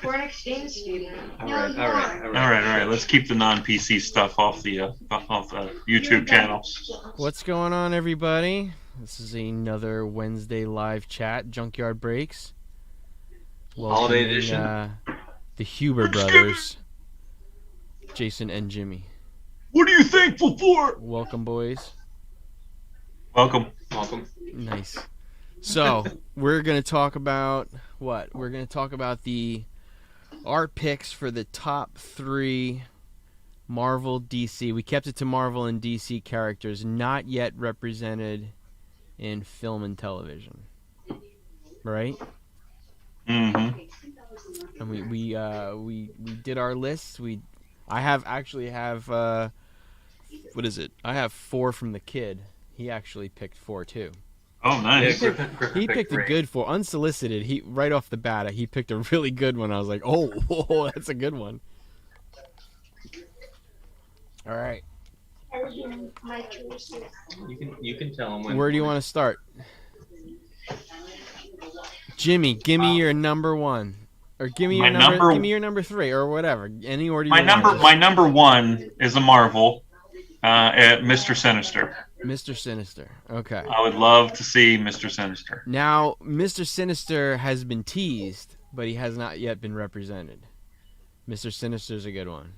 We're an exchange student. All right. All right. Let's keep the non-PC stuff off the YouTube channel. What's going on, everybody? This is another Wednesday live chat, Junkyard Breaks. Holiday edition. The Huber brothers, Jason and Jimmy. What are you thankful for? Welcome, boys. Welcome. Nice. So, we're going to talk about what? We're going to talk about our picks for the top 3 Marvel DC. We kept it to Marvel and DC characters not yet represented in film and television. Right? Mm-hmm. And we did our lists. I have what is it? I have 4 from the kid. He actually picked 4 too. Oh, nice. He picked a good 4, unsolicited. He right off the bat, he picked a really good one. I was like, oh, whoa, that's a good one. All right. You can tell him when. Where do you want to start? Jimmy, give me your number 1, or give me your number 3, or whatever. Any order. My number 1 is a Marvel, Mr. Sinister. Mr. Sinister. Okay. I would love to see Mr. Sinister. Now, Mr. Sinister has been teased, but he has not yet been represented. Mr. Sinister's a good one.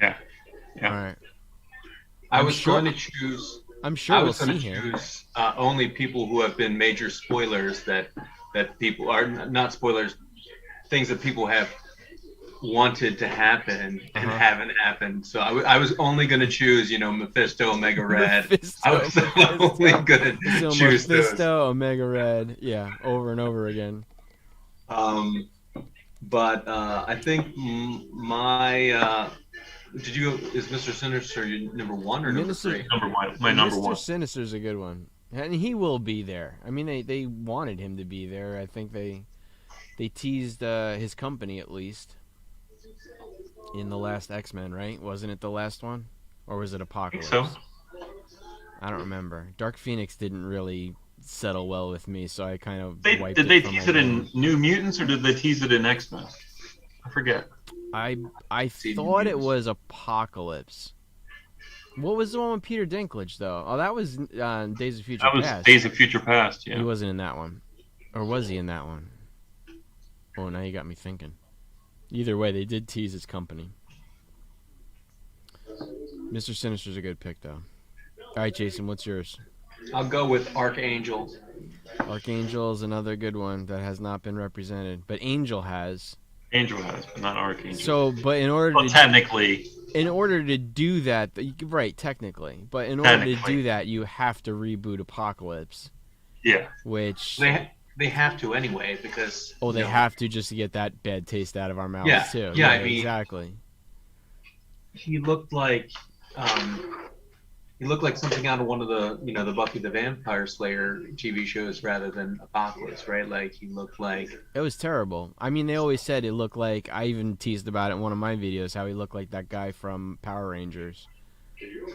Yeah. All right. I was going to choose. I'm sure we'll see him. Choose only people who have been major spoilers that people are not spoilers, things that people have wanted to happen and haven't happened. So I was only going to choose, Mephisto, Omega Red. I was only going to choose Mephisto, Omega Red, yeah, over and over again. But I think is Mr. Sinister your number 1 or number 3? Number 1. My number 1. Mr. Sinister's a good one. And he will be there. I mean, they wanted him to be there. I think they teased his company, at least, in the last X-Men, right? Wasn't it the last one? Or was it Apocalypse? I think so. I don't remember. Dark Phoenix didn't really settle well with me, so I kind of wiped Did it they from tease my it in mind. New Mutants, or did they tease it in X-Men? I forget. I thought it was Apocalypse. What was the one with Peter Dinklage, though? Oh, that was Days of Future Past. That was Days of Future Past, yeah. He wasn't in that one. Or was he in that one? Oh, now you got me thinking. Either way, they did tease his company. Mr. Sinister's a good pick, though. All right, Jason, what's yours? I'll go with Archangel. Archangel is another good one that has not been represented, but Angel has. Angel has, but not Archangel. So, but in order to do that, right? Technically, but in order to do that, you have to reboot Apocalypse. Yeah. Which they have to anyway because. Oh, they have to just to get that bad taste out of our mouths too. Yeah, right, I mean, exactly. He looked like something out of one of the the Buffy the Vampire Slayer TV shows rather than Apocalypse, right? Like he looked like it was terrible. I mean, they always said it looked like, I even teased about it in one of my videos, how he looked like that guy from Power Rangers,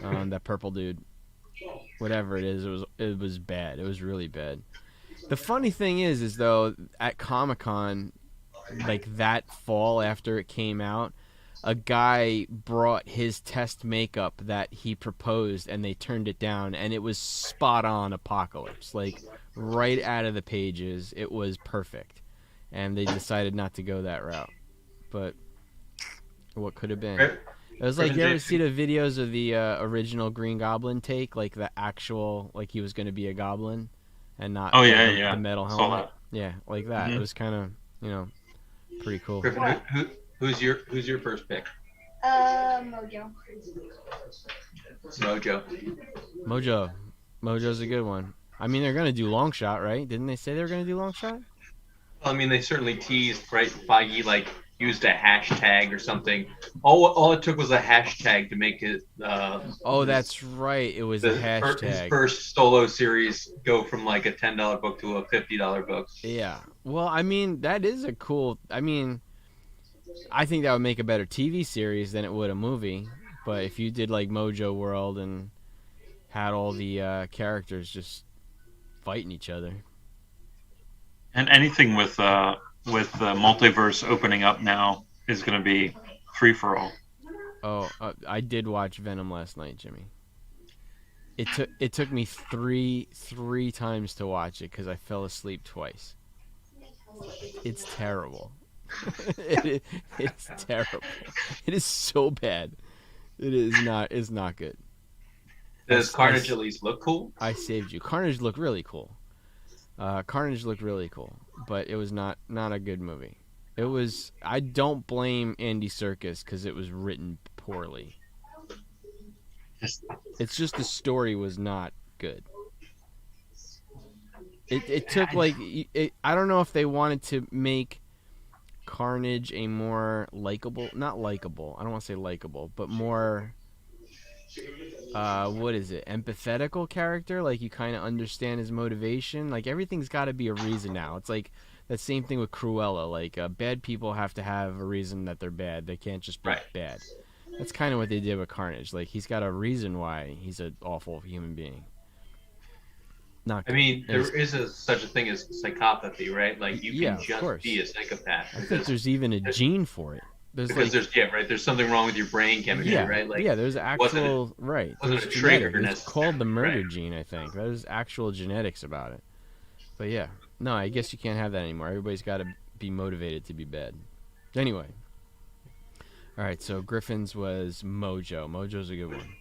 that purple dude. Whatever it is, it was bad. It was really bad. The funny thing is though, at Comic-Con, like that fall after it came out, a guy brought his test makeup that he proposed, and they turned it down, and it was spot on Apocalypse. Like, right out of the pages, it was perfect. And they decided not to go that route. But what could have been? It was like, you ever see the videos of the original Green Goblin take? Like, the actual, like he was going to be a goblin, and not the metal helmet. Yeah, like that. Mm-hmm. It was kind of, pretty cool. Griffin, who's your first pick? Mojo. Mojo's a good one. I mean, they're gonna do Longshot, right? Didn't they say they were gonna do Longshot? Well, I mean, they certainly teased, right? Feige used a hashtag or something. All it took was a hashtag to make it. Oh, that's right. It was a hashtag. His first solo series go from like a $10 book to a $50 book. Yeah. Well, I mean, that is a cool. I mean, I think that would make a better TV series than it would a movie. But if you did like Mojo World and had all the characters just fighting each other. And anything with with the multiverse opening up now is going to be free for all. Oh, I did watch Venom last night, Jimmy. It took me three times to watch it because I fell asleep twice. It's terrible. It's terrible. It is so bad. It is not. It's not good. Does Carnage at least look cool? I saved you. Carnage looked really cool. Carnage looked really cool, but it was not a good movie. It was. I don't blame Andy Serkis because it was written poorly. It's just the story was not good. It took like I don't know if they wanted to make Carnage a more not likable. I don't want to say likable, but more what is it? Empathetical character. Like you kind of understand his motivation. Like everything's got to be a reason now. It's like that same thing with Cruella. Like bad people have to have a reason that they're bad. They can't just be bad. That's kind of what they did with Carnage. Like he's got a reason why he's an awful human being. Not good. I mean, there is such a thing as psychopathy, right? Like you can just be a psychopath. I think there's even a gene for it. There's there's something wrong with your brain chemistry, right? Like there's actual wasn't there's a trigger. It's called the murder gene, I think. There's actual genetics about it. But yeah, no, I guess you can't have that anymore. Everybody's got to be motivated to be bad. Anyway. All right, so Griffin's was Mojo. Mojo's a good one.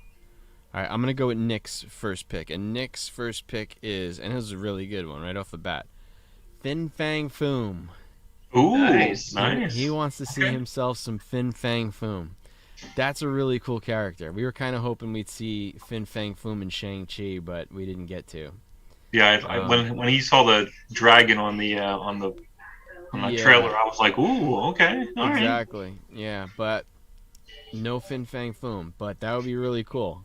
All right, I'm going to go with Nick's first pick. And Nick's first pick is, and this is a really good one right off the bat, Fin Fang Foom. Ooh, nice. He wants to see himself some Fin Fang Foom. That's a really cool character. We were kind of hoping we'd see Fin Fang Foom in Shang-Chi, but we didn't get to. Yeah, when he saw the dragon on the trailer, I was like, ooh, okay, all right. Exactly. Yeah, but no Fin Fang Foom, but that would be really cool.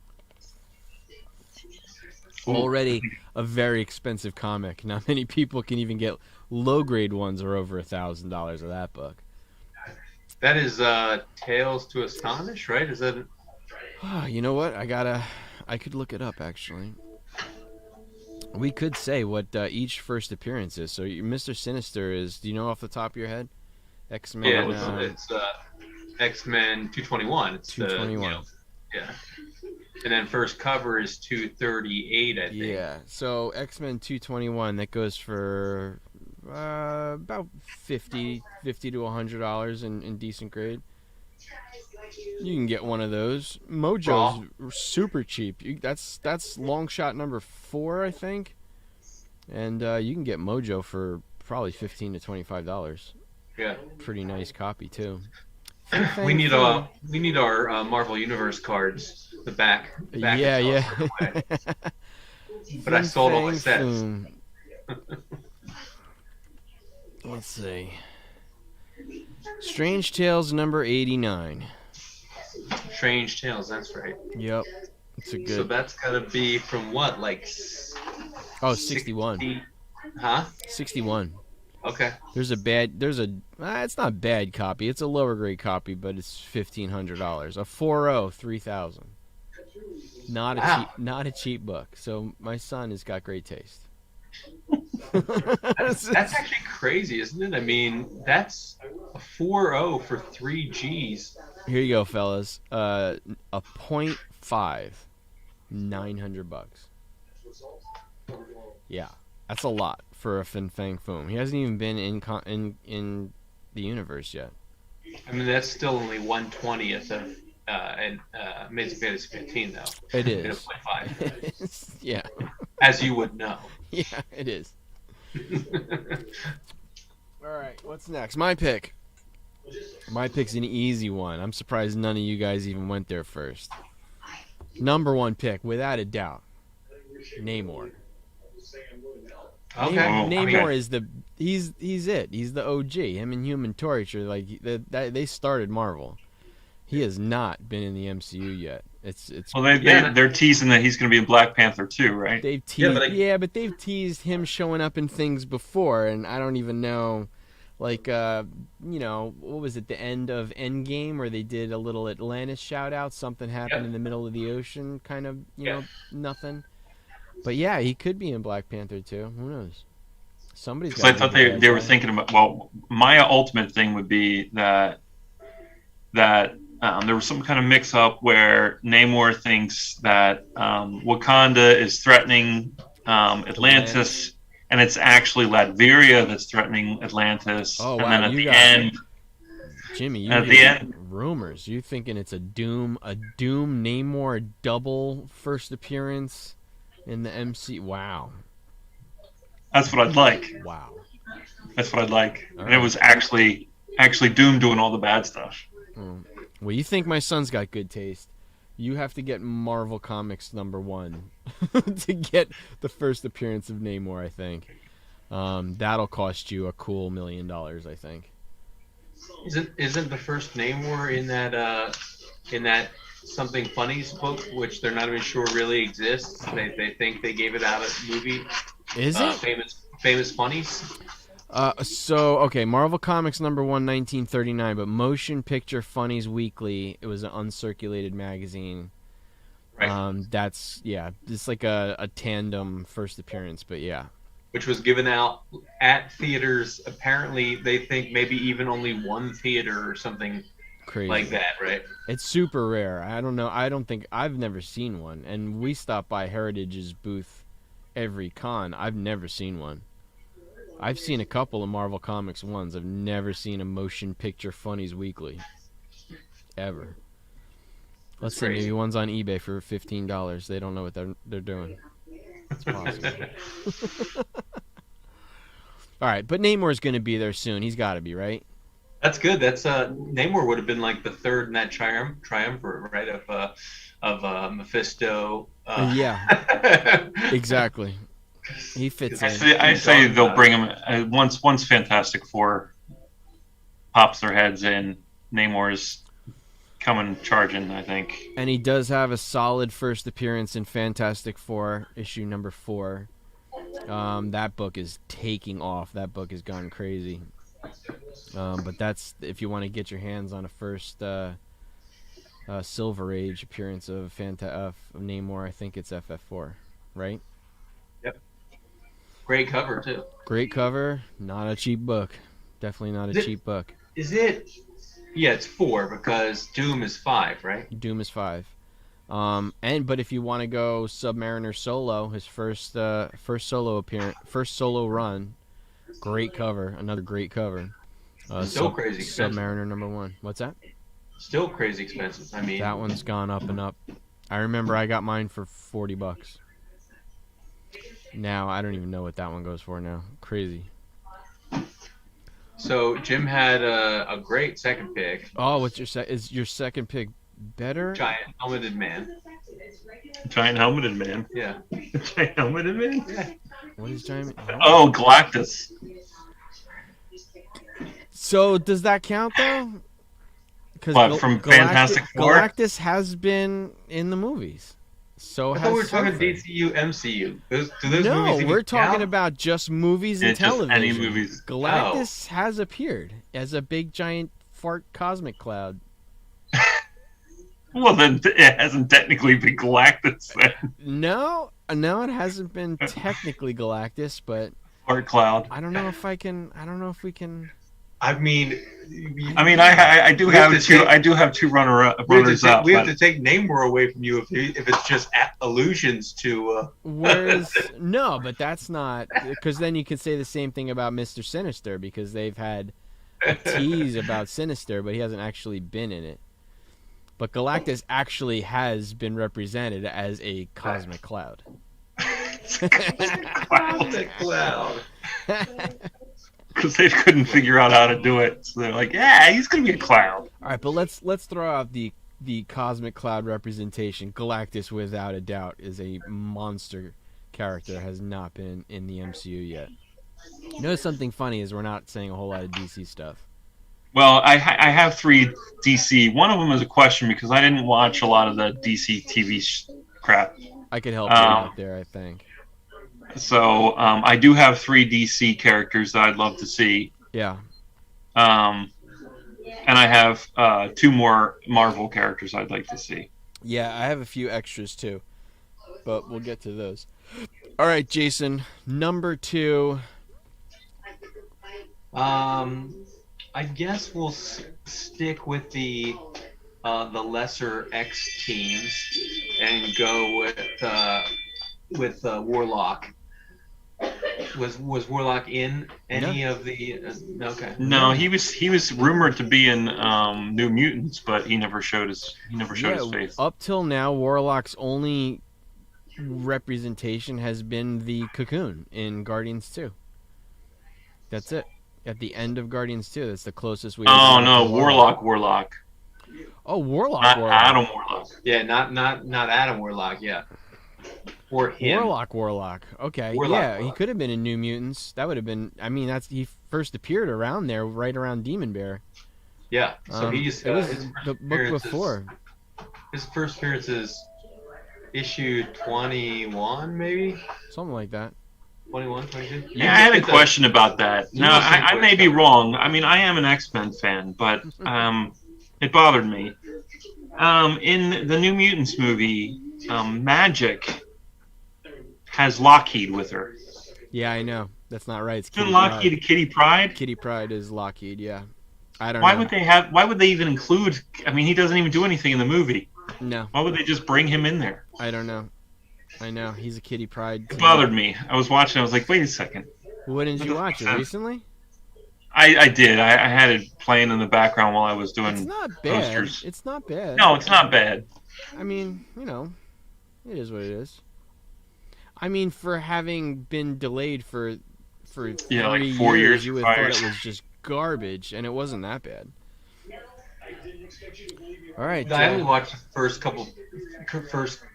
Already a very expensive comic. Not many people can even get low-grade ones or over $1,000 of that book. That is Tales to Astonish, right? Is that? You know what? I could look it up actually. We could say what each first appearance is. So Mr. Sinister is. Do you know off the top of your head? X-Men. Yeah, it's X-Men 221. It's 221. Yeah. And then first cover is 238, I think. Yeah. So X-Men 221 that goes for about $50 to $100 in decent grade. You can get one of those. Mojo's super cheap. That's long shot number 4, I think. And you can get Mojo for probably $15 to $25. Yeah. Pretty nice copy too. We need our Marvel Universe cards. The back yeah. But I sold all my sets. Let's see. Strange Tales number 89. Strange Tales, that's right. Yep. It's a good. So that's got to be from what, like? 61. Huh? 61. Okay. It's not a bad copy. It's a lower grade copy, but it's $1,500. A 4.0, 3,000. Not a cheap book. So my son has got great taste. That's actually crazy, isn't it? I mean, that's a 4.0 for 3 Gs. Here you go, fellas. A 0.5, $900. Yeah, that's a lot for a Fin Fang Foom. He hasn't even been in the universe yet. I mean, that's still only 1/20th of Amazing Fantasy 15, though. It is. 0.5. Yeah. As you would know. Yeah, it is. All right, what's next? My pick. My pick's an easy one. I'm surprised none of you guys even went there first. Number 1 pick, without a doubt, Namor. Okay. Namor is he's it. He's the OG. Him and Human Torch are like they started Marvel. He has not been in the MCU yet. They're teasing that he's going to be in Black Panther too, right? They've teased, but they've teased him showing up in things before, and I don't even know. Like, what was it? The end of Endgame, where they did a little Atlantis shout out. Something happened in the middle of the ocean, kind of, nothing. But yeah, he could be in Black Panther too. Who knows? Somebody's Because I got thought they were thinking about. Well, my ultimate thing would be that there was some kind of mix-up where Namor thinks that Wakanda is threatening Atlantis, and it's actually Latveria that's threatening Atlantis. Oh, and wow, then at you the got- end, Jimmy, you at the hear end, rumors. You thinking it's a Doom Namor double first appearance in the MC? Wow. that's what I'd like. Wow. That's what I'd like. All And it right. was actually Doom doing all the bad stuff. Well, you think my son's got good taste. You have to get Marvel Comics #1 to get the first appearance of Namor, I think. That'll cost you a cool $1 million, I think. Isn't the first Namor in that Something Funnies book, which they're not even sure really exists? They think they gave it out at movie. Is it? Famous Funnies? Okay, Marvel Comics #1, 1939, but Motion Picture Funnies Weekly, it was an uncirculated magazine. Right. It's like a tandem first appearance, but yeah. Which was given out at theaters. Apparently, they think maybe even only one theater or something Crazy. like that, right? It's super rare. I don't know. I've never seen one. And we stop by Heritage's booth every con. I've never seen one. I've seen a couple of Marvel Comics ones. I've never seen a Motion Picture Funnies Weekly. Ever. Let's see, maybe one's on eBay for $15. They don't know what they're doing. It's possible. All right, but Namor's going to be there soon. He's got to be, right? That's good. That's Namor would have been like the third in that triumvirate, right? Of Mephisto. Yeah. Exactly. He fits in. I say they'll bring him once Fantastic Four pops their heads in. Namor's coming charging, I think. And he does have a solid first appearance in Fantastic Four, issue #4. That book is taking off. That book has gone crazy. But that's if you want to get your hands on a first Silver Age appearance of Namor. I think it's FF4, right? Yep. Great cover too. Great cover. Not a cheap book. Definitely not a cheap book. Is it? Yeah, it's 4 because Doom is 5, right? Doom is 5. But if you want to go Submariner solo, his first solo appearance, first solo run, great cover, another great cover. Still crazy expensive. Submariner #1. What's that? Still crazy expensive. I mean, that one's gone up and up. I remember I got mine for $40. Now I don't even know what that one goes for now. Crazy. So Jim had a great second pick. Oh, what's is your second pick better? Giant helmeted man. Giant helmeted man. Yeah. Giant helmeted man. Yeah. What is giant? Oh, Galactus. So does that count though? What, from Fantastic Four? Galactus has been in the movies. So I has thought we were talking Surfer. DCU, MCU. Do those No, movies even we're talking count? about just movies and Yeah, just television. any movies. Galactus has appeared as a big giant fart cosmic cloud. Well, then it hasn't technically been Galactus then. No, it hasn't been technically Galactus, but Or Cloud. I don't know if we can. I mean, I do we have have to two. take- I do have two runners up. we have to take Namor away from you if it's just allusions to. Whereas no, but that's not because then you could say the same thing about Mr. Sinister because they've had a tease about Sinister, but he hasn't actually been in it. But Galactus actually has been represented as a cosmic cloud. Cloud. Because they couldn't figure out how to do it, so they're like, "Yeah, he's gonna be a clown." All right, but let's throw out the cosmic cloud representation. Galactus, without a doubt, is a monster character. Has not been in the MCU yet. You know something funny is we're not saying a whole lot of DC stuff. Well, I have 3 DC. One of them is a question because I didn't watch a lot of the DC TV crap. I could help you out there, I think. So I do have 3 DC characters that I'd love to see. Yeah. And I have 2 more Marvel characters I'd like to see. Yeah, I have a few extras too, but we'll get to those. All right, Jason, number 2. I guess we'll stick with the lesser X teams and go with Warlock. Was Warlock in any of the? Okay. No, he was rumored to be in New Mutants, but he never showed his face. Up till now, Warlock's only representation has been the Cocoon in Guardians 2. That's it. At the end of Guardians 2, that's the closest we. Oh no, Warlock. Oh, Warlock. Not Warlock. Adam Warlock. Yeah, not Adam Warlock. Yeah. Or him. Warlock. Okay, Warlock, yeah, he Warlock. could have been in New Mutants. That would have been. I mean, he first appeared around there, right around Demon Bear. Yeah. So he's it was his the book before. His first appearance is issue 21, maybe Something like that. 21, 22. Yeah, I had a question about that. You Now, must have I may be wrong. I mean, I am an X-Men fan, but it bothered me. In the New Mutants movie, Magic has Lockheed with her. Yeah, I know. That's not right. It's Isn't Kitty Lockheed Pryde. Kitty Pryde? Kitty Pryde is Lockheed. Yeah. I don't Why know. would they even include? I mean, he doesn't even do anything in the movie. No, Why would they just bring him in there? I don't know. I know he's a Kitty Pryde. It bothered me. I was watching. I was like, wait a second. When did you watch it? Recently? I did. I had it playing in the background while I was doing It's not bad. posters. It's not bad. No, it's not bad. I mean, it is what it is. I mean, for having been delayed for 3 like 4 years, you would 5 thought years. it was just garbage, and it wasn't that bad. All right. I only watched the first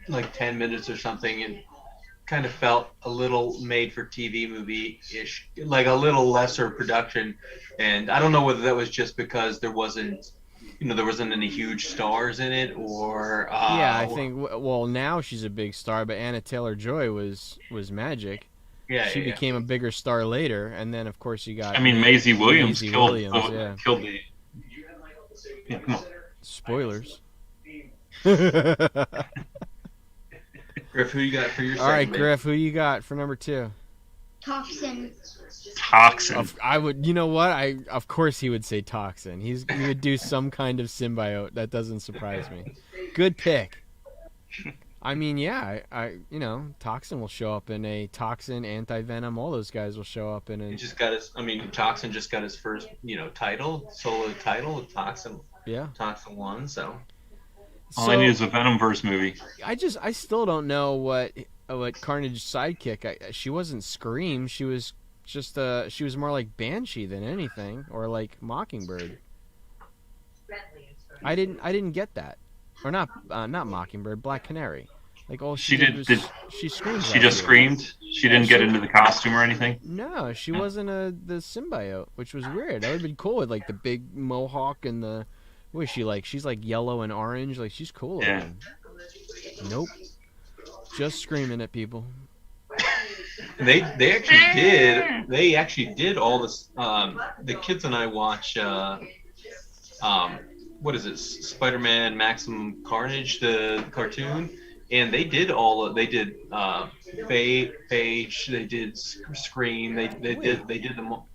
like 10 minutes or something, and kind of felt a little made-for-TV movie-ish, like a little lesser production. And I don't know whether that was just because there wasn't any huge stars in it, or yeah, I think. Well, now she's a big star, but Anna Taylor-Joy was Magic. yeah, She became a bigger star later, and then of course you got. I mean, Maisie Williams Maisie killed Williams, yeah. killed the. Yeah, come on. Spoilers. Griff, who you got for your All right, second? Griff, who you got for number 2? Toxin. Toxin. I would. You know what? Of course he would say Toxin. He would do some kind of symbiote. That doesn't surprise me. Good pick. I mean, yeah, Toxin will show up in a Toxin, Anti-Venom. All those guys will show up in He a. just got his. I mean, Toxin just got his first, solo title. Toxin Yeah. won. So All I need is a Venomverse movie. I still don't know what Carnage's sidekick. She wasn't Scream. She was just she was more like Banshee than anything, or like Mockingbird. I didn't get that, or not Mockingbird, Black Canary. Like all she did was she screamed. She just screamed. She didn't get into the costume or anything. No, she wasn't the symbiote, which was weird. That would have been cool with like the big mohawk and the. What is she like? She's like yellow and orange. Like she's cool looking. Yeah. Nope. Just screaming at people. they actually did all this. The kids and I watch. What is it? Spider-Man Maximum Carnage, the cartoon, and they did They did Phage. They did Scream. They did them all.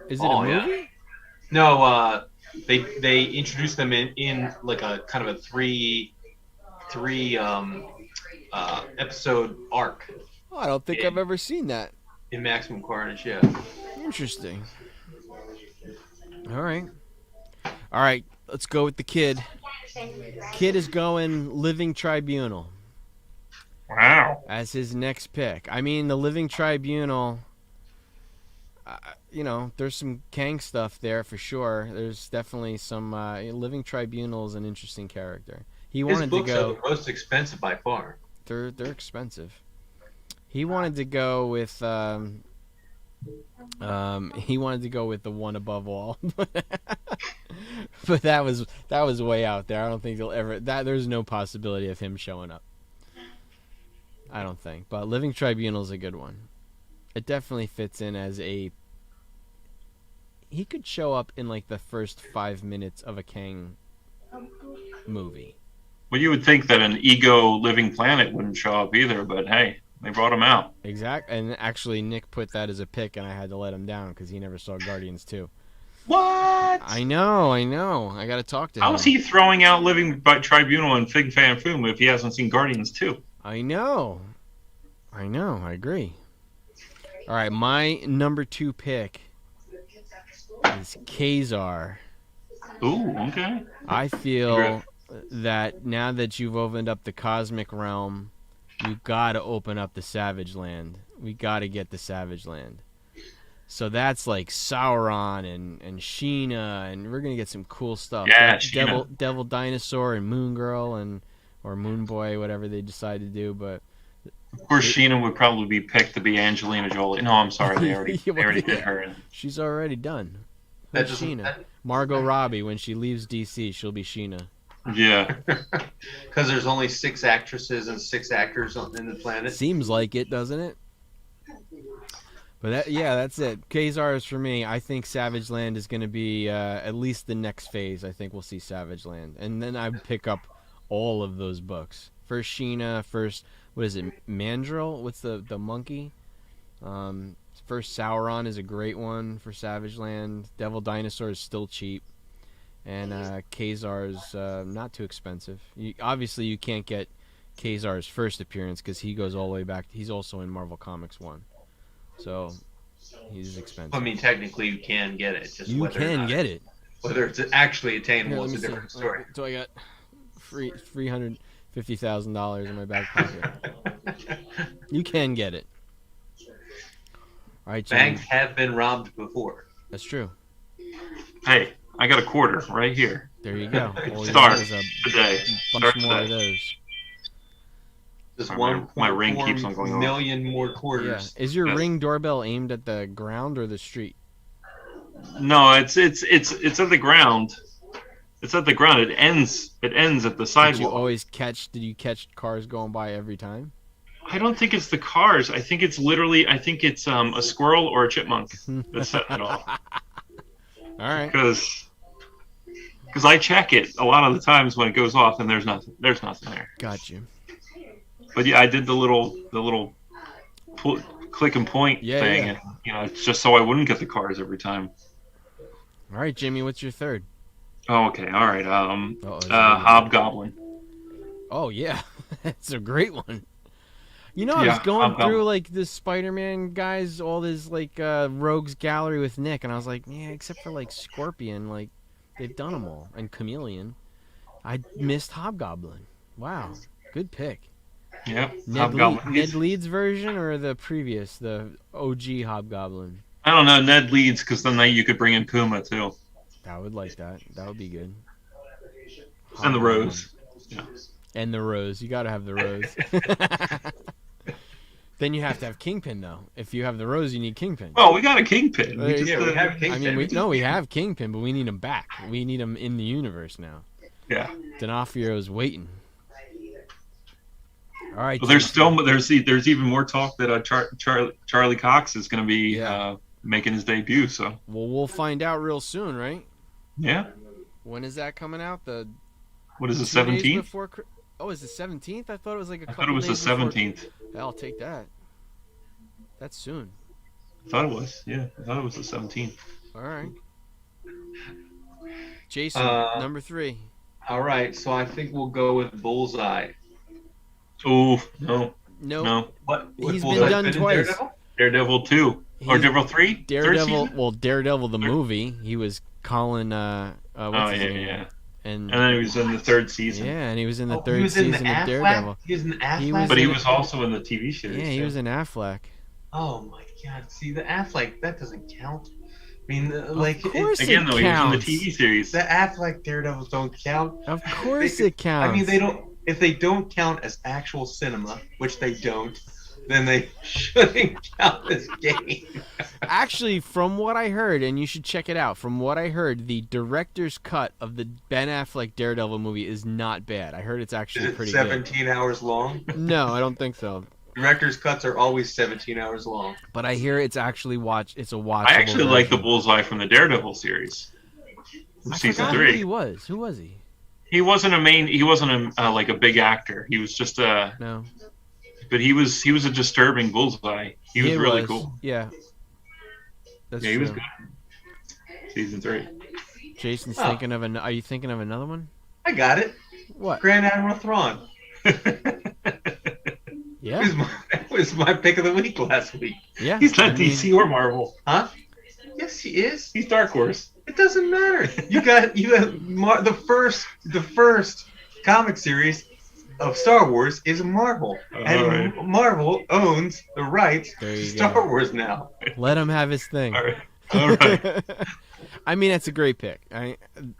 Is it a movie? Yeah. No. They introduced them in like a kind of a three episode arc Oh, I don't think I've ever seen that. in Maximum Carnage. Yeah. Interesting. All right. Let's go with the kid. Kid is going Living Tribunal Wow. as his next pick. I mean, the Living Tribunal. There's some Kang stuff there for sure. There's definitely some Living Tribunal is an interesting character. He His wanted to books are go. the most expensive by far. They're expensive. He wanted to go with he wanted to go with the one above all, but that was way out there. I don't think he'll ever. There's no possibility of him showing up. I don't think. But Living Tribunal is a good one. It definitely fits in as a. He could show up in like the first 5 minutes of a Kang movie. Well, you would think that an Ego Living Planet wouldn't show up either, but hey. They brought him out. Exact. And actually, Nick put that as a pick, and I had to let him down because he never saw Guardians 2. What? I know. I got to talk to him. How's he throwing out Living by Tribunal and Fig Fan Foom if he hasn't seen Guardians 2? I know. I agree. All right, my number 2 pick is Kazar. Ooh, okay. I feel that now that you've opened up the cosmic realm, you gotta open up the Savage Land. We gotta get the Savage Land. So that's like Sauron and Sheena, and we're gonna get some cool stuff. Yeah, Sheena. Devil Dinosaur and Moon Girl or Moon Boy, whatever they decide to do. But of course, Sheena would probably be picked to be Angelina Jolie. No, I'm sorry, they already did her. She's already done. That Who's doesn't- Sheena? Margot Robbie, when she leaves DC, she'll be Sheena. Yeah. Because there's only 6 actresses and 6 actors in the planet. Seems like it, doesn't it? But that's it. Kazar is for me. I think Savage Land is going to be at least the next phase. I think we'll see Savage Land, and then I pick up all of those books. First Sheena, first what is it, Mandrill? What's the monkey? First Sauron is a great one for Savage Land. Devil Dinosaur is still cheap, and Kazar is not too expensive. Obviously, you can't get Kazar's first appearance because he goes all the way back. He's also in Marvel Comics 1. So he's expensive. I mean, technically, you can get it. Just You whether or can not- get it. Whether it's actually Here, attainable let is me a see. different story. So I got $350,000 in my back pocket. You can get it. All right, Jim. Banks have been robbed before. That's true. Hey, I got a quarter right here. There you go. All you Start need is a today. bunch Start more of today. those. Just My ring keeps on going 1.4 off. million more Yeah. quarters. Is your Yes. Ring doorbell aimed at the ground or the street? No, it's at the ground. It's at the ground. It ends at the Did you sidewalk. always catch? Did you catch cars going by every time? I don't think it's the cars. I think it's a squirrel or a chipmunk that's setting it off. All right. Because I check it a lot of the times when it goes off and there's nothing there. Got you. But yeah, I did the little click and point Yeah, thing, yeah. and it's just so I wouldn't get the cars every time. All right, Jimmy. What's your third? Oh, okay, all right. Uh-oh, Hobgoblin. Oh yeah, that's a great one. You know, I was Yeah, going Hobgoblin. through like the Spider-Man guys, all this like Rogues Gallery with Nick, and I was like, yeah, except for like Scorpion, like they've done them all, and Chameleon. I missed Hobgoblin. Wow, good pick. Yep, Ned Hobgoblin. Leeds version or the previous, the OG Hobgoblin? I don't know, Ned Leeds, because then you could bring in Puma too, I would like that. That would be good. and the Hobgoblin. Rose. And the Rose. You gotta have the Rose. Then you have to have Kingpin though. If you have the Rose, you need Kingpin. Well, we got a Kingpin. Well, We Yeah, we have Kingpin. I mean, we have Kingpin, but we need him back. We need him in the universe now. yeah. D'Onofrio's waiting. All right. Well, there's Jim. there's even more talk that Charlie Cox is going to be Yeah. making his debut. So Well, we'll find out real soon, right? yeah, When is that coming out? The what is it, 2 days 17th? before Chri- Oh, is it 17th? I thought it was like a I couple thought it was the days before- 17th. I'll take that. That's soon. I thought it was. Yeah, I thought it was the 17th. All right. Jason, number 3. All right, so I think we'll go with Bullseye. Oh no, Nope. no, What? He's Bullseye been done in twice. Daredevil? Daredevil 2 or He's- Daredevil 3. Third Daredevil. season? Well, Daredevil the movie. He was Colin. What's Oh his yeah, name? yeah. And And then he was in the third season. yeah, and he was in the Oh, he third was in the season of Affleck? Daredevil. He was in Affleck? He was But he in- was also in the TV series. Yeah, he too. was in Affleck. Oh my God! See, the Affleck, that doesn't count. I mean, Of course Again, it though, he was in the counts. TV series. the Affleck Daredevils don't count. Of course it counts. I mean, they don't. If they don't count as actual cinema, which they don't, then they shouldn't count as game. Actually, from what I heard, and you should check it out, from what I heard, the director's cut of the Ben Affleck Daredevil movie is not bad. I heard it's Is actually it pretty 17 hours long? good. No, I don't think so. Director's cuts are always 17 hours long. But I hear it's actually it's a watchable I actually like the version. Bullseye from the Daredevil series, I season forgot who he 3. was. Who was he? He wasn't like a big actor. He was just a No. but he was a disturbing Bullseye. He was really cool. Yeah. That's Yeah, he was true. good. Season 3. Jason's Oh. thinking of Are you thinking of another one? I got it. What? Grand Admiral Thrawn. Yeah. It was my pick of the week last week. Yeah. He's not I mean, DC or Marvel. Huh? Yes, he is. He's Dark Horse. It doesn't matter. You got the first comic series of Star Wars is Marvel, and Alright. Marvel owns the rights There to you Star go. Wars now. Let him have his thing. All right. All right. I mean, that's a great pick.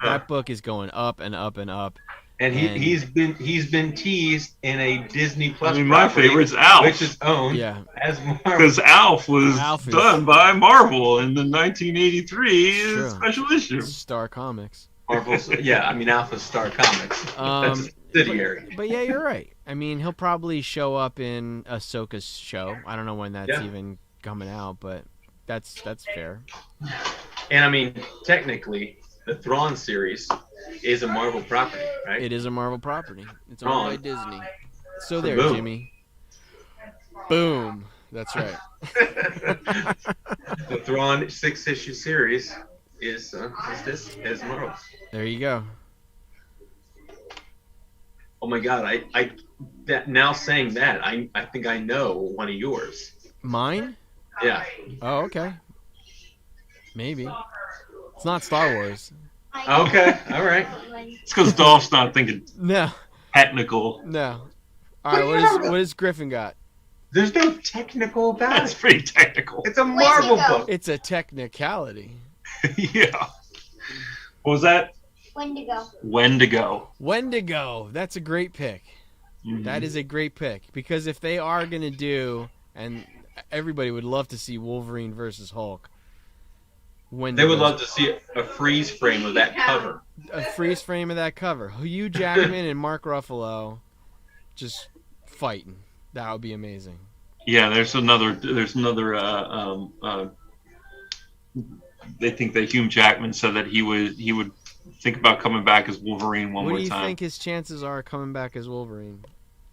That book is going up and up and up. And And- he's been teased in a Disney I Plus mean, my property, favorite's Alf. which is owned Yeah. as Marvel. Because Alf was Alf is- done by Marvel in the 1983 True. special issue. Star Comics. Marvel's, yeah, I mean Alpha Star Comics. That's a subsidiary. But yeah, you're right. I mean, he'll probably show up in Ahsoka's show. I don't know when that's Yeah. even coming out, but that's fair. And I mean, technically, the Thrawn series is a Marvel property, right? It is a Marvel property. It's owned by Disney. So there, Boom. Jimmy. Boom. That's right. The Thrawn 6-issue series is Marvel. There you go. Oh my God! Now saying that, I think I know one of yours. Mine? Yeah. Oh, okay. Maybe. It's not Star Wars. Okay. All right. It's because Dolph's not thinking No. technical. No. All right, what has Griffin got? There's no technical about That's it. pretty technical. It's a Marvel go. book. It's a technicality. Yeah. What was that? Wendigo. Wendigo. Wendigo. That's a great pick. That is a great pick. Because if they are going to do, and everybody would love to see Wolverine versus Hulk. They Wendigo. would love to see a freeze frame of that cover. A freeze frame of that cover. Hugh Jackman and Mark Ruffalo just fighting. That would be amazing. Yeah, there's another. They think that Hugh Jackman said that he would think about coming back as Wolverine one What more do you time. think his chances are coming back as Wolverine?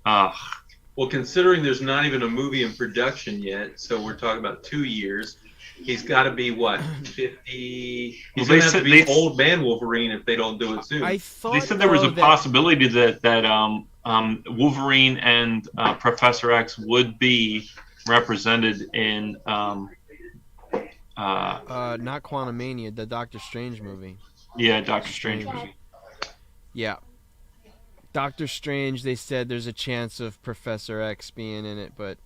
Well, considering there's not even a movie in production yet, so we're talking about 2 years. He's got to be what 50. He's Well, gonna they have to said- be they- old man Wolverine if they don't do it soon. I thought They said there was though, a that- possibility that Wolverine and Professor X would be represented in not Quantumania, the Doctor Strange movie. Doctor Strange movie. Yeah. Doctor Strange, they said there's a chance of Professor X being in it, but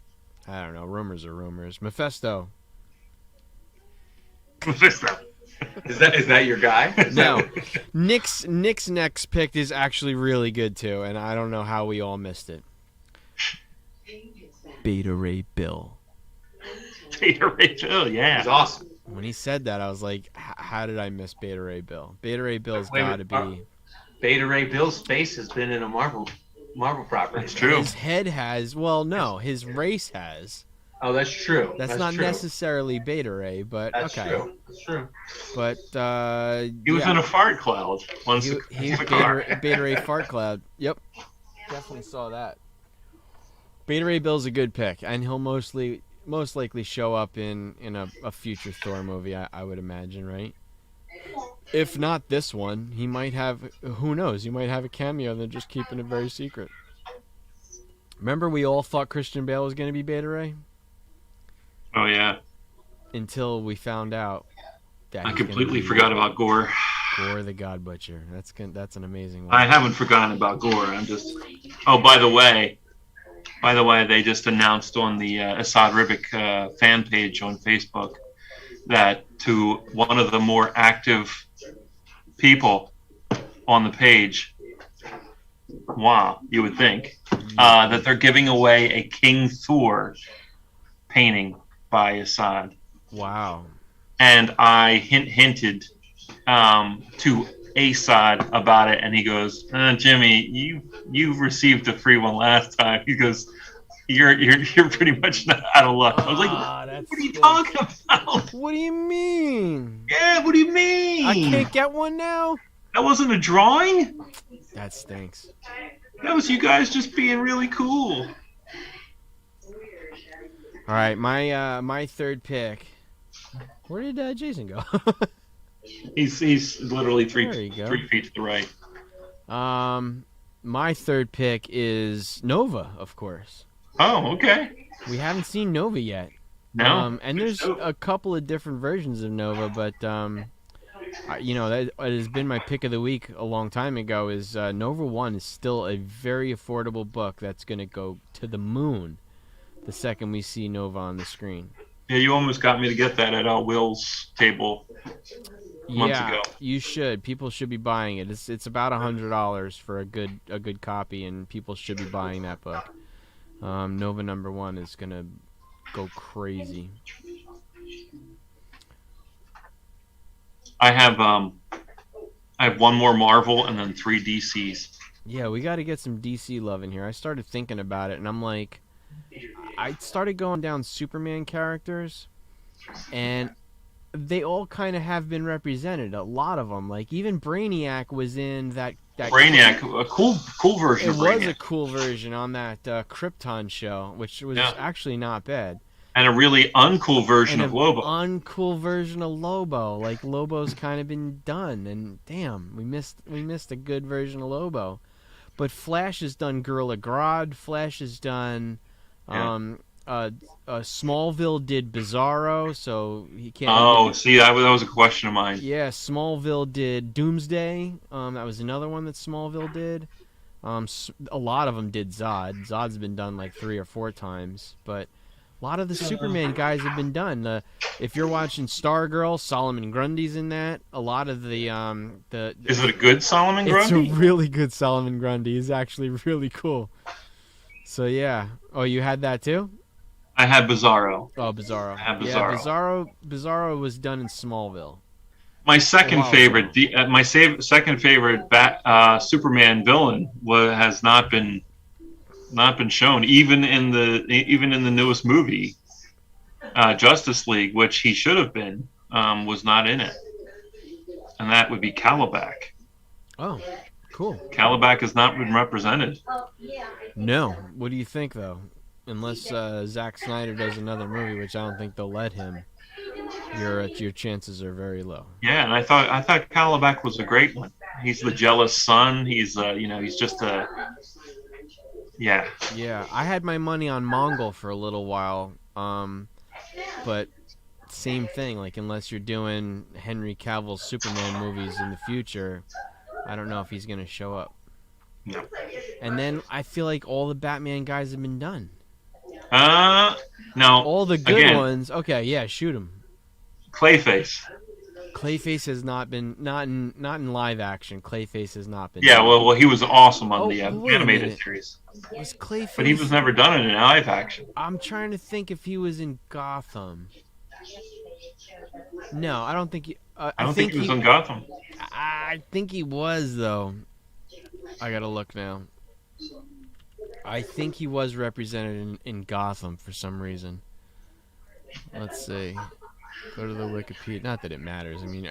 I don't know. Rumors are rumors. Mephisto. Is that your guy? No. Nick's next pick is actually really good too, and I don't know how we all missed it. Beta Ray Bill. Beta Ray Bill, yeah. He's awesome. When he said that, I was like, how did I miss Beta Ray Bill? Beta Ray Bill's Wait a got to minute. be. Beta Ray Bill's face has been in a Marvel property. That's true. His head has. Well, no, his race has. Oh, that's true. That's not true. necessarily Beta Ray, but That's okay. true. That's true. But He was yeah. in a fart cloud once. He in was the car. Beta Ray Fart Cloud. Yep. Definitely saw that. Beta Ray Bill's a good pick, and he'll most likely show up in a future Thor movie, I would imagine, right? If not this one, he might have, who knows, he might have a cameo and they're just keeping it very secret. Remember we all thought Christian Bale was going to be Beta Ray? Oh yeah, Until we found out that I he's gonna completely be forgot about Gore. Gore the God Butcher. That's an amazing one. I haven't forgotten about Gore. I'm just. Oh, by the way, they just announced on the Assad Ribic fan page on Facebook that to one of the more active people on the page, wow, you would think, that they're giving away a King Thor painting by Assad. Wow. And I hinted to Assad about it, and he goes, "Jimmy, you received a free one last time." He goes, "You're pretty much not out of luck." I was like, "What are you talking about?" What do you mean? Yeah, what do you mean? I can't get one now? That wasn't a drawing. That stinks. That was you guys just being really cool. All right, my third pick. Where did Jason go? He's literally There you go. 3 feet to the right. My third pick is Nova, of course. Oh, okay. We haven't seen Nova yet. No. And there's a couple of different versions of Nova, but that has been my pick of the week a long time ago. Is Nova 1 is still a very affordable book that's going to go to the moon the second we see Nova on the screen. Yeah, you almost got me to get that at Will's table months ago. You should. People should be buying it. It's about $100 for a good copy, and people should be buying that book. Nova number 1 is going to go crazy. I have one more Marvel and then 3 DCs. Yeah, we got to get some DC love in here. I started thinking about it, and I'm like, I started going down Superman characters, and they all kind of have been represented. A lot of them, like even Brainiac was in that Brainiac, a cool version of Brainiac. It was a cool version on that Krypton show, which was actually not bad. And a really uncool version of Lobo. Uncool version of Lobo. Like Lobo's kind of been done, and damn, we missed a good version of Lobo. But Flash has done Gorilla Grodd. Flash has done. Smallville did Bizarro, so he can't. Oh, see, that was a question of mine. Yeah, Smallville did Doomsday. That was another one that Smallville did. A lot of them did Zod. Zod's been done like 3 or 4 times, but a lot of the Superman guys have been done. If you're watching Stargirl, Solomon Grundy's in that. A lot of the Is it a good Solomon Grundy? It's a really good Solomon Grundy. He's actually really cool. So yeah. Oh, you had that too? I had Bizarro. Oh, Bizarro. I had Bizarro. Yeah, Bizarro was done in Smallville. My second favorite, second favorite Superman villain has not been shown, even in the newest movie, Justice League, which he should have been, was not in it, and that would be Calabac. Oh, cool. Calabac has not been represented. No. What do you think, though? Unless Zack Snyder does another movie, which I don't think they'll let him, your chances are very low. Yeah, and I thought Calabac was a great one. He's the jealous son. He's he's just a yeah. Yeah, I had my money on Mongol for a little while, but same thing. Like unless you're doing Henry Cavill's Superman movies in the future, I don't know if he's gonna show up. No. And then I feel like all the Batman guys have been done. No. All the good ones. Okay, yeah, shoot him. Clayface. Clayface has not been not in live action. Clayface has not been. Yeah, done. well, he was awesome on the wait a animated minute. series. Was Clayface? But he was never done in live action. I'm trying to think if he was in Gotham. No, I don't think he. I don't think he was in Gotham. I think he was though. I gotta look now. I think he was represented in Gotham for some reason. Let's see. Go to the Wikipedia. Not that it matters. I mean,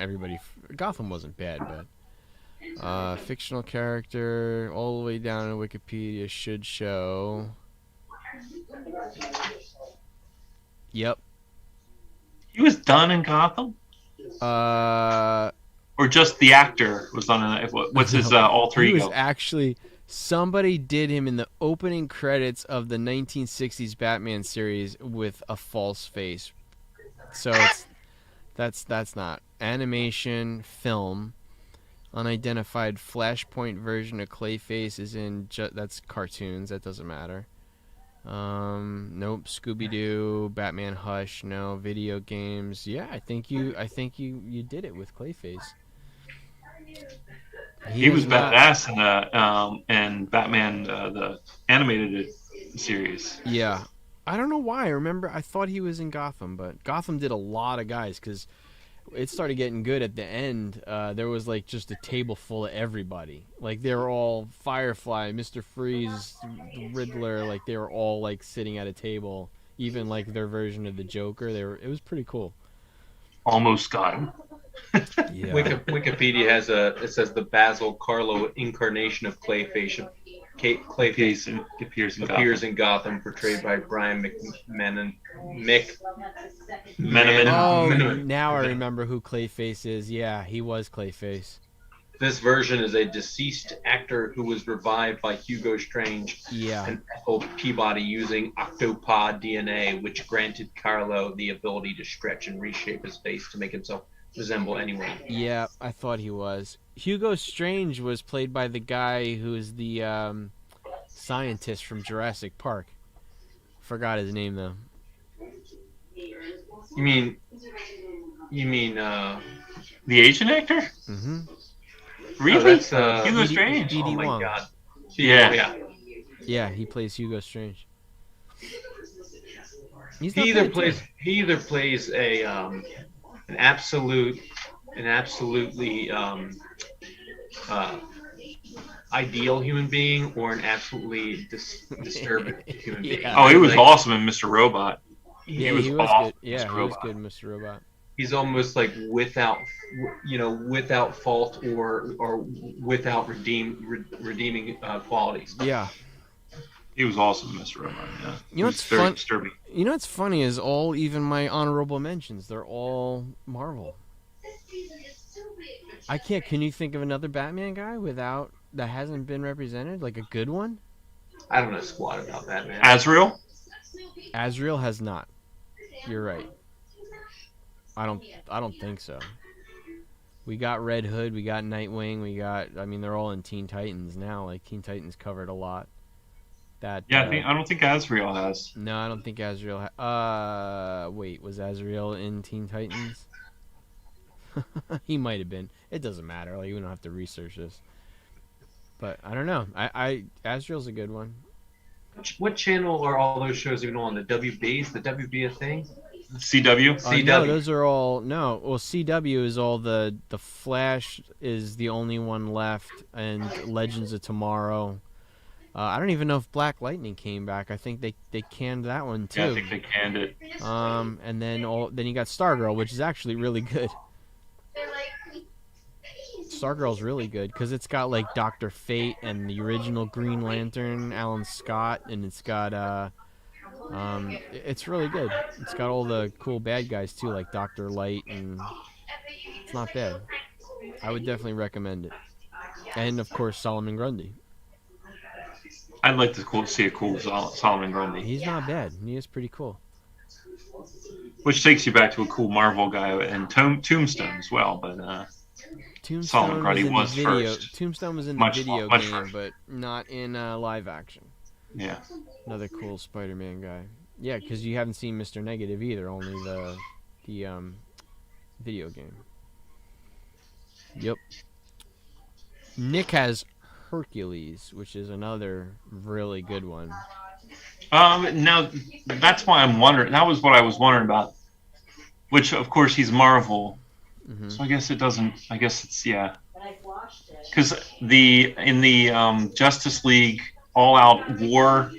Gotham wasn't bad, but fictional character all the way down to Wikipedia should show. Yep. He was done in Gotham? Or just the actor was on it? What's his alter ego? He was actually... Somebody did him in the opening credits of the 1960s Batman series with a false face. So that's not animation, film, unidentified Flashpoint version of Clayface is in. That's cartoons. That doesn't matter. Nope. Scooby Doo, Batman Hush. No video games. Yeah, I think you did it with Clayface. He was badass in Batman the animated series. Yeah. I don't know why. I thought he was in Gotham, but Gotham did a lot of guys because it started getting good at the end. There was like just a table full of everybody. Like they were all Firefly, Mr. Freeze, Riddler. Like they were all like sitting at a table. Even like their version of the Joker. It was pretty cool. Almost got him. Yeah. Wikipedia it says the Basil Carlo incarnation of Clayface Clayface appears in Gotham. in Gotham, portrayed by Brian Meneman. Oh, Meneman. now I remember who Clayface is. Yeah, he was Clayface. This version is a deceased actor who was revived by Hugo Strange Yeah. and Ethel Peabody using octopod DNA, which granted Carlo the ability to stretch and reshape his face to make himself resemble anyone. Yeah, I thought he was. Hugo Strange was played by the guy who's the scientist from Jurassic Park. Forgot his name though. You mean The Asian actor? Mm-hmm. Really? that's, Hugo Strange. D.D. oh my Wong. god. Yeah. Yeah, he plays Hugo Strange. He's He not either bad, plays too. he either plays a an absolutely ideal human being or an absolutely disturbing human being. Yeah. Oh, he was Like, awesome in Mr. Robot. Yeah, was he was awesome, good. Yeah, Mr. he was Robot. good, Mr. Robot. He's almost like without fault or without redeeming qualities. Yeah. He was awesome in Mr. Robot. Yeah. You know He was what's very fun- disturbing. You know what's funny is even my honorable mentions, they're all Marvel. Can you think of another Batman guy that hasn't been represented? Like a good one? I don't know squat about that, man. Azrael? Azrael has not. You're right. I don't think so. We got Red Hood, we got Nightwing, they're all in Teen Titans now. Like Teen Titans covered a lot. That Yeah, I don't think Azrael has. No, I don't think Azrael wait, was Azrael in Teen Titans? He might have been. It doesn't matter. Like, we don't have to research this. But I don't know. Azrael's a good one. What channel are all those shows even on? The WB? Is the WB a thing? CW? CW. No, those are all no. Well, CW is all the Flash is the only one left, and Legends of Tomorrow. I don't even know if Black Lightning came back. I think they canned that one too. Yeah, I think they canned it. And then you got Stargirl, which is actually really good. Stargirl's really good because it's got like Dr. Fate and the original Green Lantern, Alan Scott, and it's got it's really good. It's got all the cool bad guys too, like Dr. Light, and it's not bad. I would definitely recommend it. And of course Solomon Grundy. I'd like to see a cool Solomon Grundy. He's not bad. He is pretty cool. Which takes you back to a cool Marvel guy and Tombstone as well, but Solomon Grundy was first. Tombstone was in the Much video first. game, but not in live action. Yeah. Another cool Spider-Man guy. Yeah, because you haven't seen Mr. Negative either, only the video game. Yep. Nick has Hercules, which is another really good one. Now that's why I'm wondering. That was what I was wondering about. Which, of course, he's Marvel, so I guess it doesn't. I guess it's because in the Justice League all-out war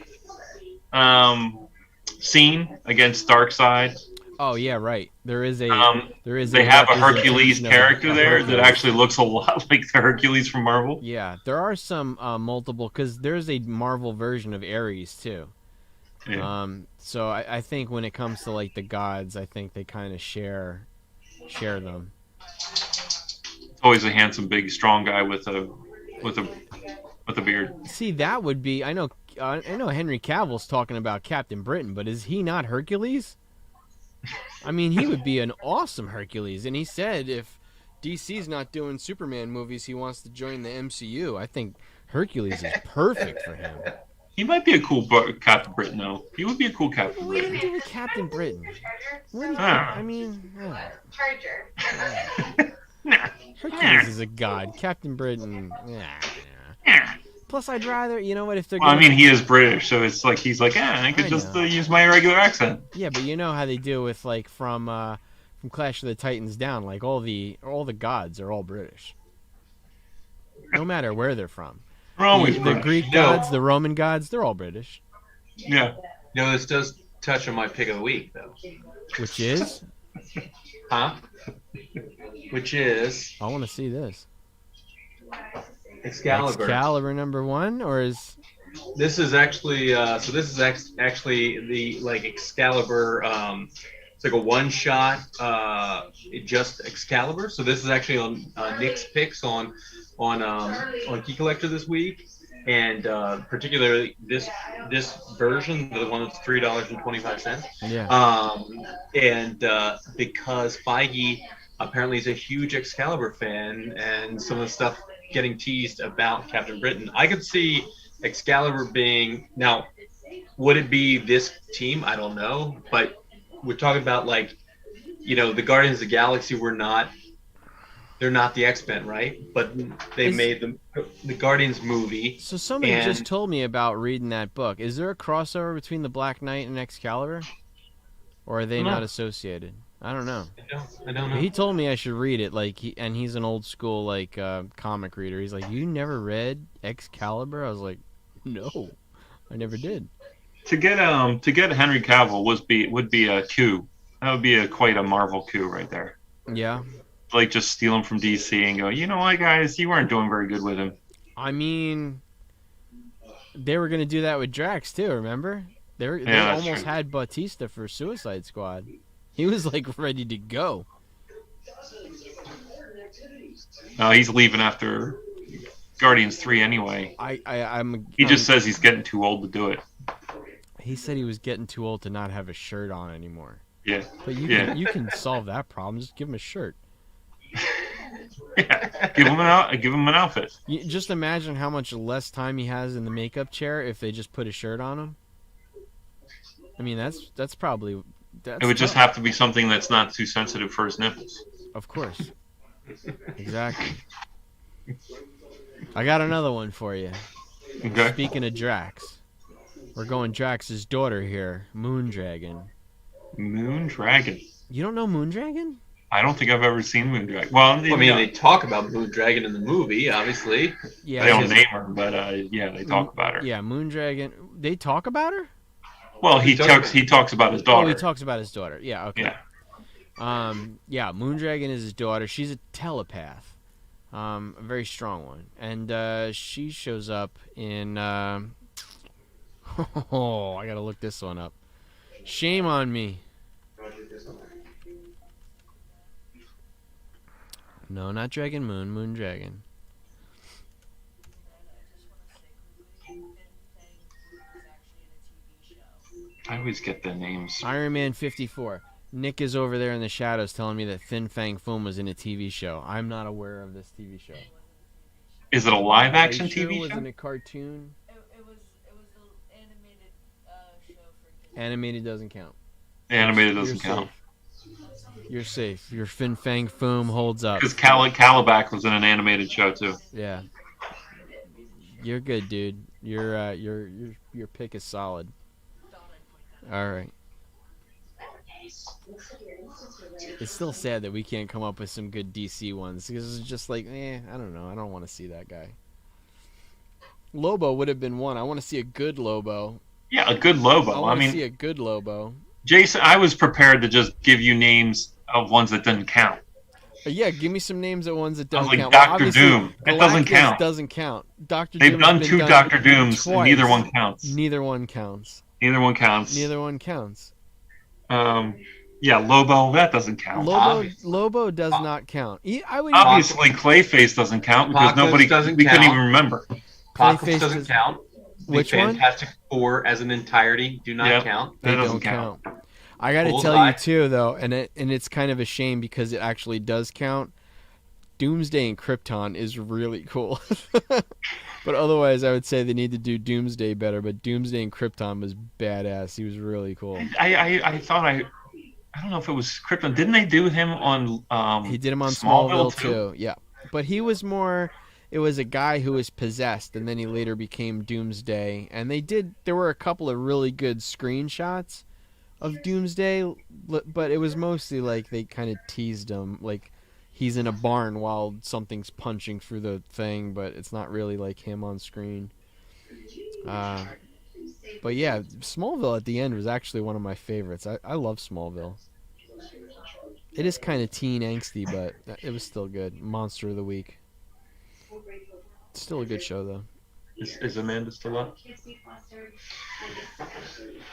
scene against Darkseid. Oh yeah, right. There is a They have a Hercules representation of character there that Hercules. actually looks a lot like the Hercules from Marvel. Yeah, there are some multiple because there's a Marvel version of Ares too. Yeah. So I think when it comes to like the gods, I think they kind of share them. It's always a handsome, big, strong guy with a beard. See, that would be. I know Henry Cavill's talking about Captain Britain, but is he not Hercules? I mean, he would be an awesome Hercules, and he said if DC's not doing Superman movies, he wants to join the MCU. I think Hercules is perfect for him. He might be a cool Captain Britain, though. He would be a cool Captain What do you Britain. do with Captain Britain? What do you, Ah. I mean, Charger. Nah. Hercules is a god. Captain Britain, Yeah. Plus, I'd rather, you know what, if they're Well, I gonna, mean, he is British, so it's like he's like, I could I just know. use my regular accent. yeah, but you know how they do with like from Clash of the Titans down, like all the gods are all British, no matter where they're from. We're always The British. Greek gods, the Roman gods, they're all British. Yeah. No, this does touch on my pick of the week, though. Which is, Huh? Which is I want to see this. Excalibur #1, or is This is actually actually the like Excalibur. It's like a one shot, just Excalibur. So this is actually on Nick's picks on Key Collector this week, and particularly this version, the one that's $3.25. yeah? And because Feige apparently is a huge Excalibur fan, and some of the stuff getting teased about Captain Britain, I could see Excalibur being now. Would it be this team? I don't know, but we're talking about like, the Guardians of the Galaxy were not. They're not the X-Men, right? But they made the Guardians movie. So somebody just told me about reading that book. Is there a crossover between the Black Knight and Excalibur, or are they not associated? I don't know. I don't know. He told me I should read it, and he's an old school comic reader. He's like, "You never read Excalibur?" I was like, "No, I never did." To get Henry Cavill would be a coup. That would be quite a Marvel coup right there. Yeah. Like just steal him from DC and go, you know what, guys, you weren't doing very good with him. I mean, they were gonna do that with Drax too. Remember? They almost had Bautista for Suicide Squad. He was like ready to go. No, he's leaving after Guardians 3 anyway. He just says he's getting too old to do it. He said he was getting too old to not have a shirt on anymore. Yeah. But you can solve that problem. Just give him a shirt. Yeah. Give him an outfit. Just imagine how much less time he has in the makeup chair if they just put a shirt on him. I mean, that's probably. It would just have to be something that's not too sensitive for his nipples. Of course. Exactly. I got another one for you. Okay. Speaking of Drax, we're going Drax's daughter here, Moondragon. Moondragon. You don't know Moondragon? I don't think I've ever seen Moondragon. Well, they talk about Moondragon in the movie, obviously. Yeah. They don't name her, but they talk about her. Yeah, Moondragon. They talk about her? Well, he talks about his daughter. Oh, he talks about his daughter. Yeah, okay. Yeah. Moondragon is his daughter. She's a telepath. A very strong one. And she shows up in I gotta look this one up. Shame on me. No, not Dragon Moon, Moondragon. I always get the names. Iron Man 54. Nick is over there in the shadows telling me that Fin Fang Foom was in a TV show. I'm not aware of this TV show. Is it a live-action TV Was show? it a cartoon? It was an animated show for kids. Animated doesn't count. Animated doesn't count. You're safe. Your Fin Fang Foom holds up. Because Calabac was in an animated show too. Yeah. You're good, dude. Your pick is solid. All right. It's still sad that we can't come up with some good DC ones because it's just like, I don't know. I don't want to see that guy. Lobo would have been one. I want to see a good Lobo. Yeah, a good Lobo. I want to see a good Lobo. Jason, I was prepared to just give you names of ones that didn't count. Yeah, give me some names of ones that don't like count. Doctor Doom. That doesn't count. Doesn't count. Doctor They've Doom done two Doctor Dooms, twice. and neither one counts. Neither one counts. Neither one counts. Neither one counts. Yeah, Lobo, that doesn't count. Lobo does not count. Obviously, Clayface doesn't count because we couldn't even remember. Apocalypse doesn't count. Which the one? Fantastic Four as an entirety do not count. They don't count. I got to tell you too, though, and it's kind of a shame because it actually does count. Doomsday and Krypton is really cool. But otherwise, I would say they need to do Doomsday better. But Doomsday and Krypton was badass. He was really cool. I thought I don't know if it was Krypton. Didn't they do him on? He did him on Smallville too. Yeah, but he was more. It was a guy who was possessed, and then he later became Doomsday. And there were a couple of really good screenshots of Doomsday, but it was mostly like they kind of teased him, like he's in a barn while something's punching through the thing, but it's not really like him on screen. But yeah, Smallville at the end was actually one of my favorites. I love Smallville. It is kind of teen angsty, but it was still good. Monster of the Week. Still a good show though. Is Amanda still up?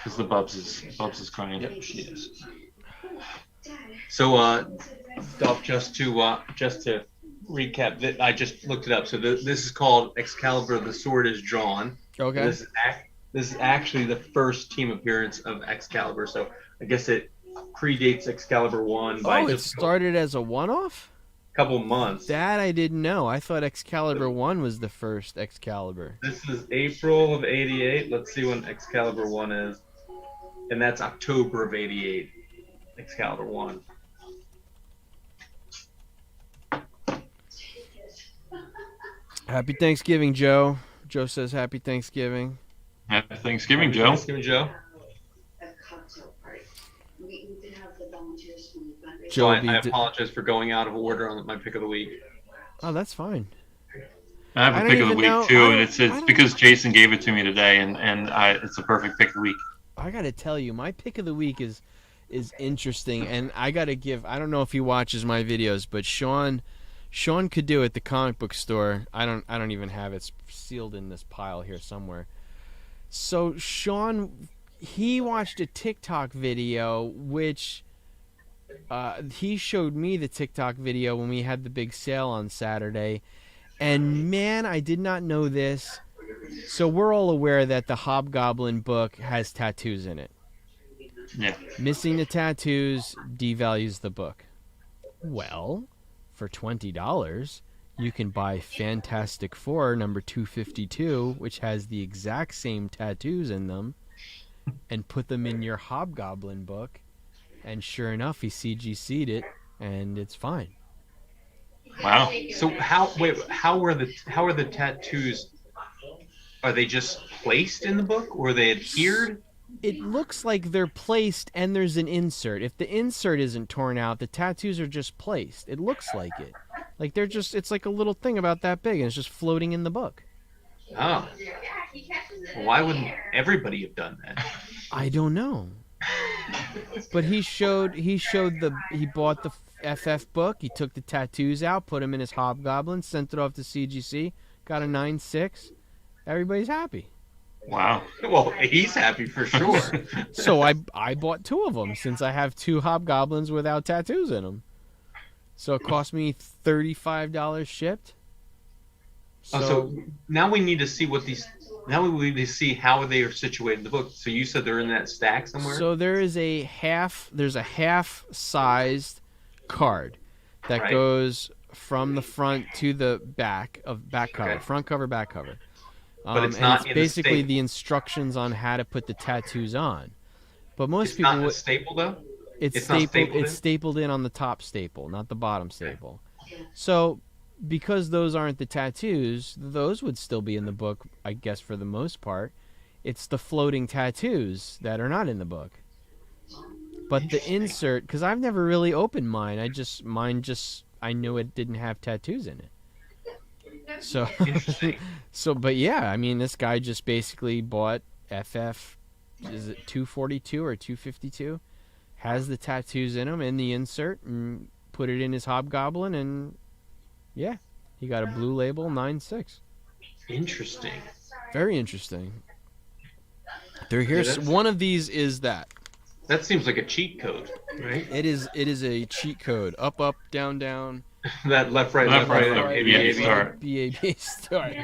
Because the Bubs is crying. Yep, she is. So, Dolph, just to recap, that I just looked it up. So this is called Excalibur: The Sword is Drawn. Okay. This is actually the first team appearance of Excalibur. So I guess it predates Excalibur 1 by Oh, it just started as a one-off? a couple months. That I didn't know. I thought Excalibur 1 was the first Excalibur. This is April of '88. Let's see when Excalibur 1 is. And that's October of '88. Excalibur 1. Happy Thanksgiving, Joe. Joe says Happy Thanksgiving. Happy Thanksgiving, Joe. Thanksgiving, Joe. So Joe, I apologize for going out of order on my pick of the week. Oh, that's fine. I have I a don't pick of the even know- week too, I and don't- it's I don't- because Jason gave it to me today, and it's a perfect pick of the week. I gotta tell you, my pick of the week is interesting, and I gotta give. I don't know if he watches my videos, but Sean could do at the comic book store. I don't even have it. It's sealed in this pile here somewhere. So Sean, he watched a TikTok video, which he showed me the TikTok video when we had the big sale on Saturday, and man, I did not know this. So we're all aware that the Hobgoblin book has tattoos in it. Yeah. Missing the tattoos devalues the book. Well, for $20, you can buy Fantastic Four number 252, which has the exact same tattoos in them, and put them in your Hobgoblin book. And sure enough, he CGC'd it, and it's fine. Wow. So how are the tattoos? Are they just placed in the book, or are they adhered? It looks like they're placed and there's an insert. If the insert isn't torn out, the tattoos are just placed. It looks like it. Like they're just, it's like a little thing about that big and it's just floating in the book. Oh. Well, why wouldn't everybody have done that? I don't know. But he bought the FF book, he took the tattoos out, put them in his Hobgoblin, sent it off to CGC, got a 9.6. Everybody's happy. Wow. Well, he's happy for sure. So I bought two of them since I have two Hobgoblins without tattoos in them. So it cost me $35 shipped. So now we need to see what these. Now we need to see how they are situated in the book. So you said they're in that stack somewhere. So there's a half-sized card that Right. goes from the front to the back cover, Okay. front cover, back cover. But it's and not it's in the basically staple. the instructions on how to put the tattoos on. But most It's people not a would. staple though. It's It's not stapled. stapled It's in? stapled in on the top staple, not the bottom staple. So, because those aren't the tattoos, those would still be in the book, I guess, for the most part. It's the floating tattoos that are not in the book. But the insert, because I've never really opened mine. I knew it didn't have tattoos in it. So, Interesting. but yeah, I mean, this guy just basically bought FF. Is it 242 or 252? Has the tattoos in them in the insert and put it in his Hobgoblin, and yeah, he got a blue label 9.6. Interesting. Very interesting. They're here. Yeah, that's- One of these is that. That seems like a cheat code, right? It is a cheat code. Up, up, down, down. That left, right, Left, right, left, left, A, B, B, A, A, B. B. BAB start.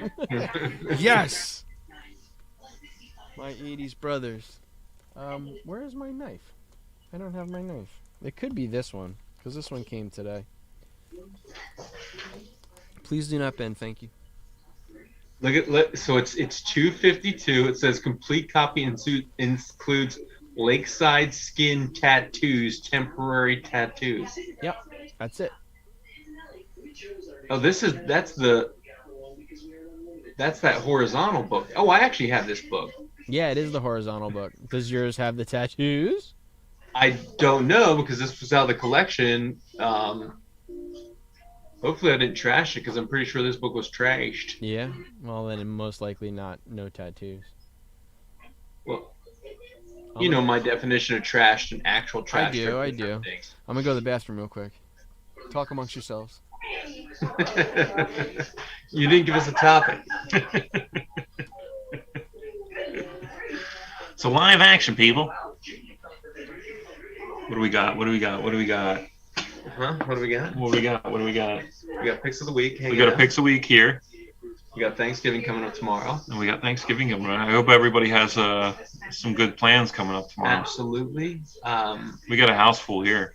Yes. My 80s brothers. Where is my knife? I don't have my knife. It could be this one, because this one came today. Please do not bend, thank you. So it's 252. It says complete copy includes Lakeside Skin Tattoos, temporary tattoos. That's it. Oh, that's that horizontal book. Oh, I actually have this book. Yeah, it is the horizontal book. Does yours have the tattoos? I don't know because this was out of the collection. Hopefully I didn't trash it because I'm pretty sure this book was trashed. Yeah. Well, then most likely not. No tattoos. Well, you know my definition of trashed and actual trash. I do, are I different do. things. I'm gonna go to the bathroom real quick. Talk amongst yourselves. You didn't give us a topic. So live action, people. What do we got? What do we got? What do we got? Huh? What do we got? What do we got? What do we got? We got picks of the week. We got a picks a week here, We got Thanksgiving coming up tomorrow. and we got Thanksgiving coming up. I hope everybody has some good plans coming up tomorrow. Absolutely. We got a house full here.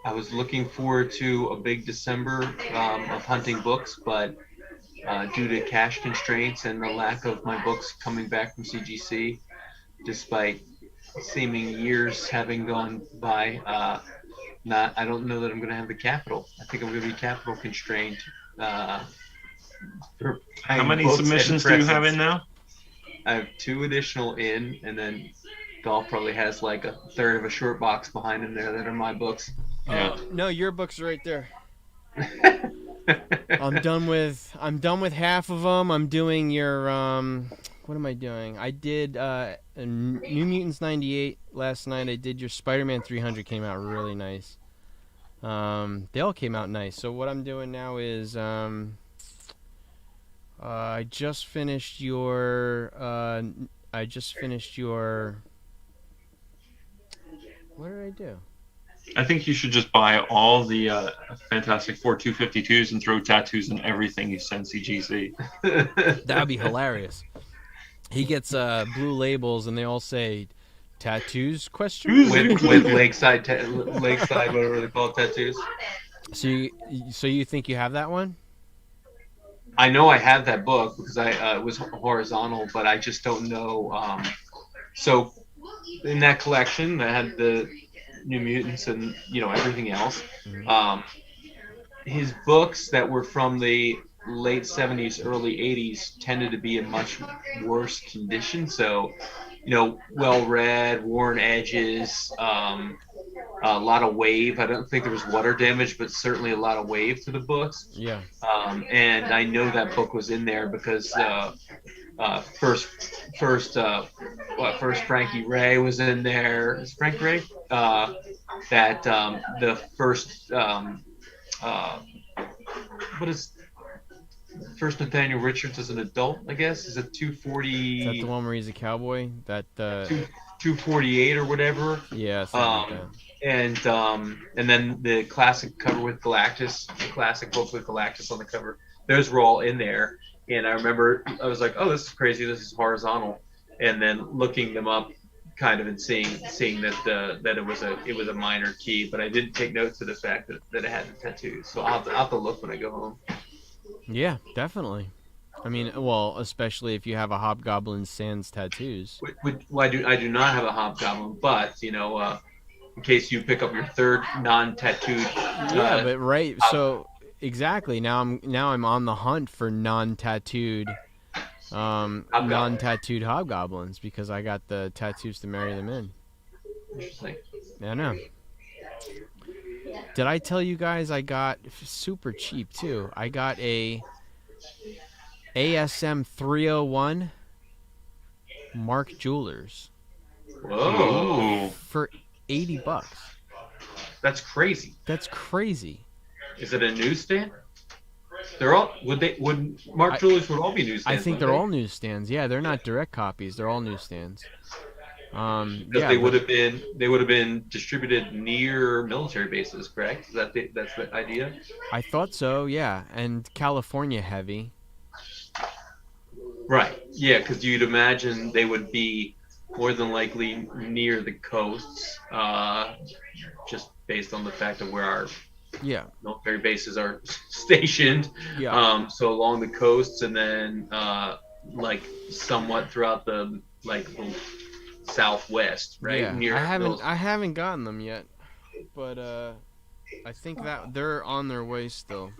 I was looking forward to a big December of hunting books, but due to cash constraints and the lack of my books coming back from CGC, despite seeming years having gone by, I don't know that I'm going to have the capital. I think I'm going to be capital constrained. For How many books and submissions do you have presents. in now? I have 2 additional in, and then Golf probably has like a third of a short box behind him there that are my books. Yeah. No, your book's right there. I'm done with half of them. I'm doing your what am I doing? I did New Mutants 98 last night. I did your Spider-Man 300, came out really nice. They all came out nice. So what I'm doing now is I just finished your what did I do? I think you should just buy all the Fantastic Four 252s and throw tattoos in everything you send CGC. That would be hilarious. He gets blue labels and they all say tattoos question. with lakeside, whatever they call it, tattoos. So you think you have that one? I know I have that book because it was horizontal, but I just don't know. So in that collection, I had the New Mutants and everything else. His books that were from the late 70s, early 80s tended to be in much worse condition. So, well read, worn edges, a lot of wave. I don't think there was water damage, but certainly a lot of wave to the books. Yeah. And I know that book was in there because first Frankie Ray was in there. Is Frank Ray? The first what is first Nathaniel Richards as an adult? I guess is it 240? Is that the one where he's a cowboy? That 248 or whatever. yeah. Something like that. And then the classic cover with Galactus, the classic book with Galactus on the cover. Those were all in there. And I remember I was like, oh, this is crazy. This is horizontal. And then looking them up, kind of, and seeing that it was a minor key, but I didn't take note to the fact that it had the tattoos. So I'll have to look when I go home. Yeah, definitely. I mean, well, especially if you have a Hobgoblin sans tattoos. Well, I do not have a Hobgoblin, but in case you pick up your third non-tattooed. Yeah, but right. So exactly. Now I'm on the hunt for non-tattooed hobgoblins because I got the tattoos to marry them in. Interesting. I know. Did I tell you guys I got super cheap too? I got a ASM 301 Mark Jewelers Whoa, for $80. that's crazy. That's crazy. Is it a newsstand? They're all would Mark Jewelers would all be newsstands? I think wouldn't they're all newsstands. Yeah, they're not direct copies. They're all newsstands. Because Yeah, they would have been distributed near military bases, correct? That's the idea. I thought so. Yeah, and California heavy. Right. Yeah, because you'd imagine they would be more than likely near the coasts, just based on the fact of where our Yeah. military bases are stationed. Yeah. So along the coasts, and then somewhat throughout the southwest, right? Yeah. Near I haven't gotten them yet, but I think that they're on their way still.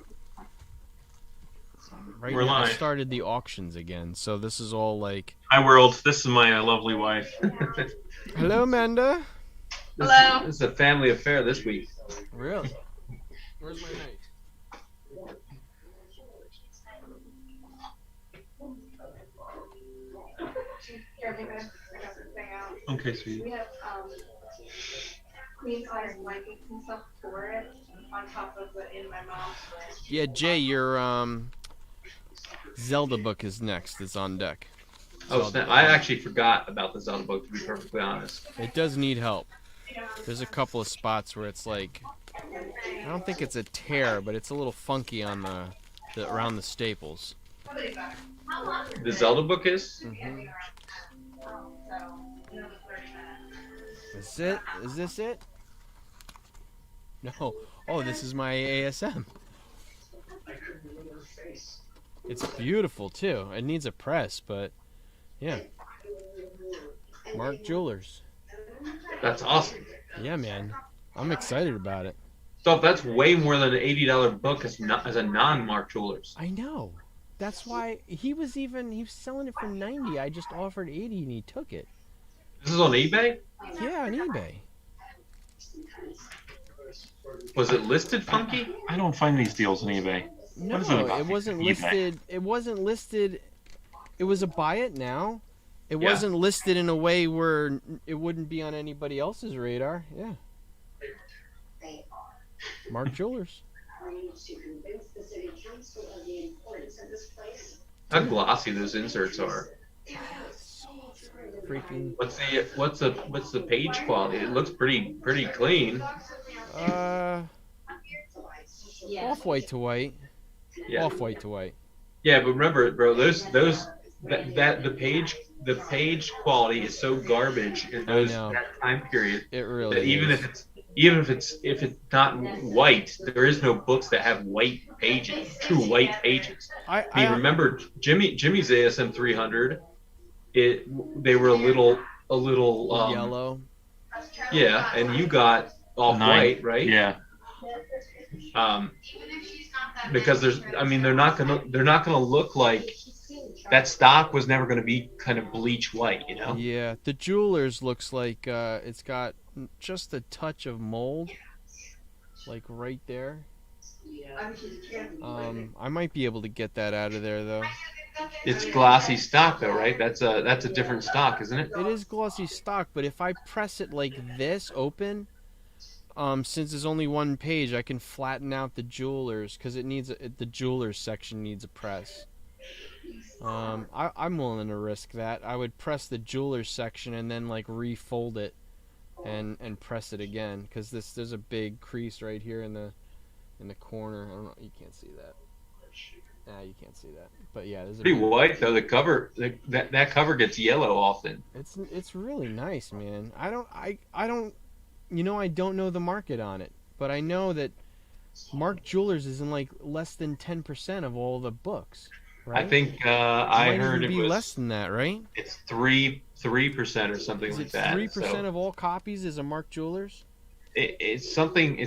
Right We're now, I live. started the auctions again, so this is all like. Hi, world. This is my lovely wife. Hello, Amanda. Hello. This is a family affair this week. Really? Where's my knife? Here, I got this thing out. Okay, sweet. We have queen size blankets and stuff for it. on top of the in my mom's list. Yeah, Jay, your Zelda book is next. It's on deck. Oh, snap. I actually forgot about the Zelda book, to be perfectly honest. It does need help. There's a couple of spots where it's like, I don't think it's a tear, but it's a little funky on the around the staples. The Zelda book is? Mhm. So, another 30 minutes. Is it? Is this it? No. Oh, this is my ASM. It's beautiful too. It needs a press, but yeah. Mark Jewelers. That's awesome. Yeah, man. I'm excited about it. So that's way more than an $80 book as a non-Mark Jewelers. I know. That's why he was selling it for 90. I just offered 80 and he took it. This is on eBay? Yeah, on eBay. Was it listed funky? I don't find these deals on eBay. No, What is it about it wasn't eBay? listed. It wasn't listed. It was a buy it now. It Yeah. wasn't listed in a way where it wouldn't be on anybody else's radar. Yeah. Mark Jewelers. How glossy those inserts are. Freaking. What's the page quality? It looks pretty clean. Off white to white. Yeah. Off white to white. Yeah, but remember, bro, the page quality is so garbage in I know. that time period It really that even is. if it's not white, there is no books that have white pages, true white pages. I mean, remember Jimmy's ASM 300. They were a little yellow. Yeah, and you got off white, right? Yeah. Because they're not gonna look like that stock was never gonna be kind of bleach white, you know? Yeah, the Jewelers looks like it's got just a touch of mold, like right there. I might be able to get that out of there though. It's glossy stock though, right? That's a different stock, isn't it? It is glossy stock, but if I press it like this open, since there's only one page, I can flatten out the Jewelers because the Jewelers section needs a press. I'm willing to risk that. I would press the Jewelers section and then like refold it and press it again because there's a big crease right here in the corner. I don't know. You can't see that. You can't see that. But yeah, there's a Pretty big, white though. The cover, that cover gets yellow often. It's really nice, man. I don't know the market on it, but I know that Mark Jewelers is in like less than 10% of all the books. Right? I think I heard it it be was less than that, right? It's 3% or something Is like it that. 3% of all copies is a Mark Jewelers? It's something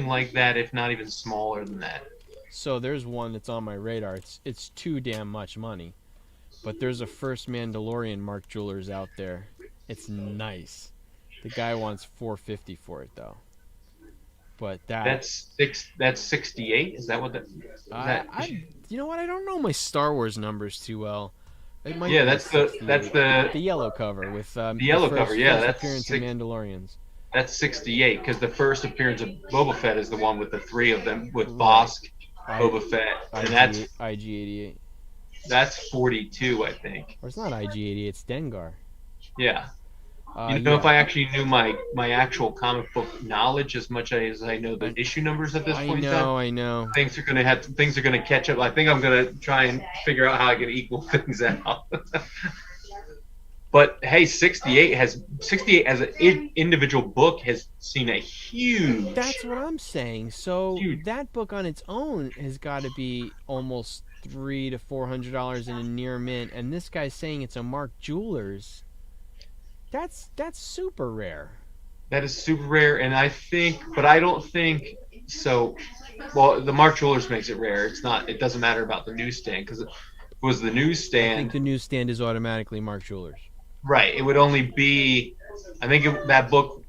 like that, if not even smaller than that. So there's one that's on my radar. It's too damn much money, but there's a first Mandalorian Mark Jewelers out there. It's nice. The guy wants $450 for it though. But That's 68. Is that what that? You know what? I don't know my Star Wars numbers too well. It might Yeah, be that's 68. the The yellow cover with the yellow first, cover, yeah, first that's appearance of Mandalorians. That's 68 because the first appearance of Boba Fett is the one with the three of them with Bosk, Boba Fett, and IG-88. that's 42, I think. Or it's not IG-88, it's Dengar. Yeah. Yeah. If I actually knew my actual comic book knowledge as much as I know the issue numbers at this point in time, I know. things are gonna catch up. I think I'm gonna try and figure out how I can equal things out. But hey, 68 as an individual book has seen a huge. That's what I'm saying. So Huge. that book on its own has got to be almost $300 to $400 in a near mint, and this guy's saying it's a Mark Jewelers. That's super rare. That is super rare, and I don't think so. Well, the Mark Jewelers makes it rare. It doesn't matter about the newsstand because if it was the I think newsstand, the newsstand is automatically Mark Jewelers. right? It would only be. I think that book.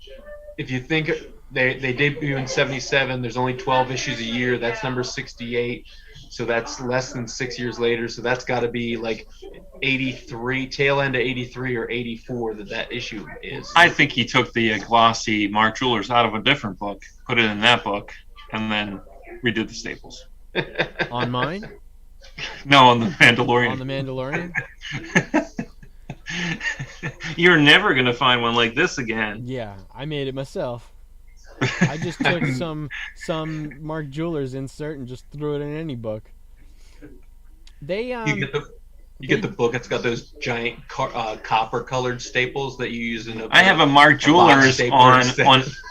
If you think they debut in '77, there's only 12 issues a year. That's number 68. So that's less than 6 years later. So that's got to be like 83, tail end of 83 or 84 that issue is. I think he took the glossy Mark Jewelers out of a different book, put it in that book, and then redid the staples. On mine? No, on the Mandalorian. On the Mandalorian? You're never gonna find one like this again. Yeah, I made it myself. I just took some Mark Jewelers insert and just threw it in any book. They You get the book. It's got those giant copper-colored staples that you use in a. I have a Mark Jewelers stapler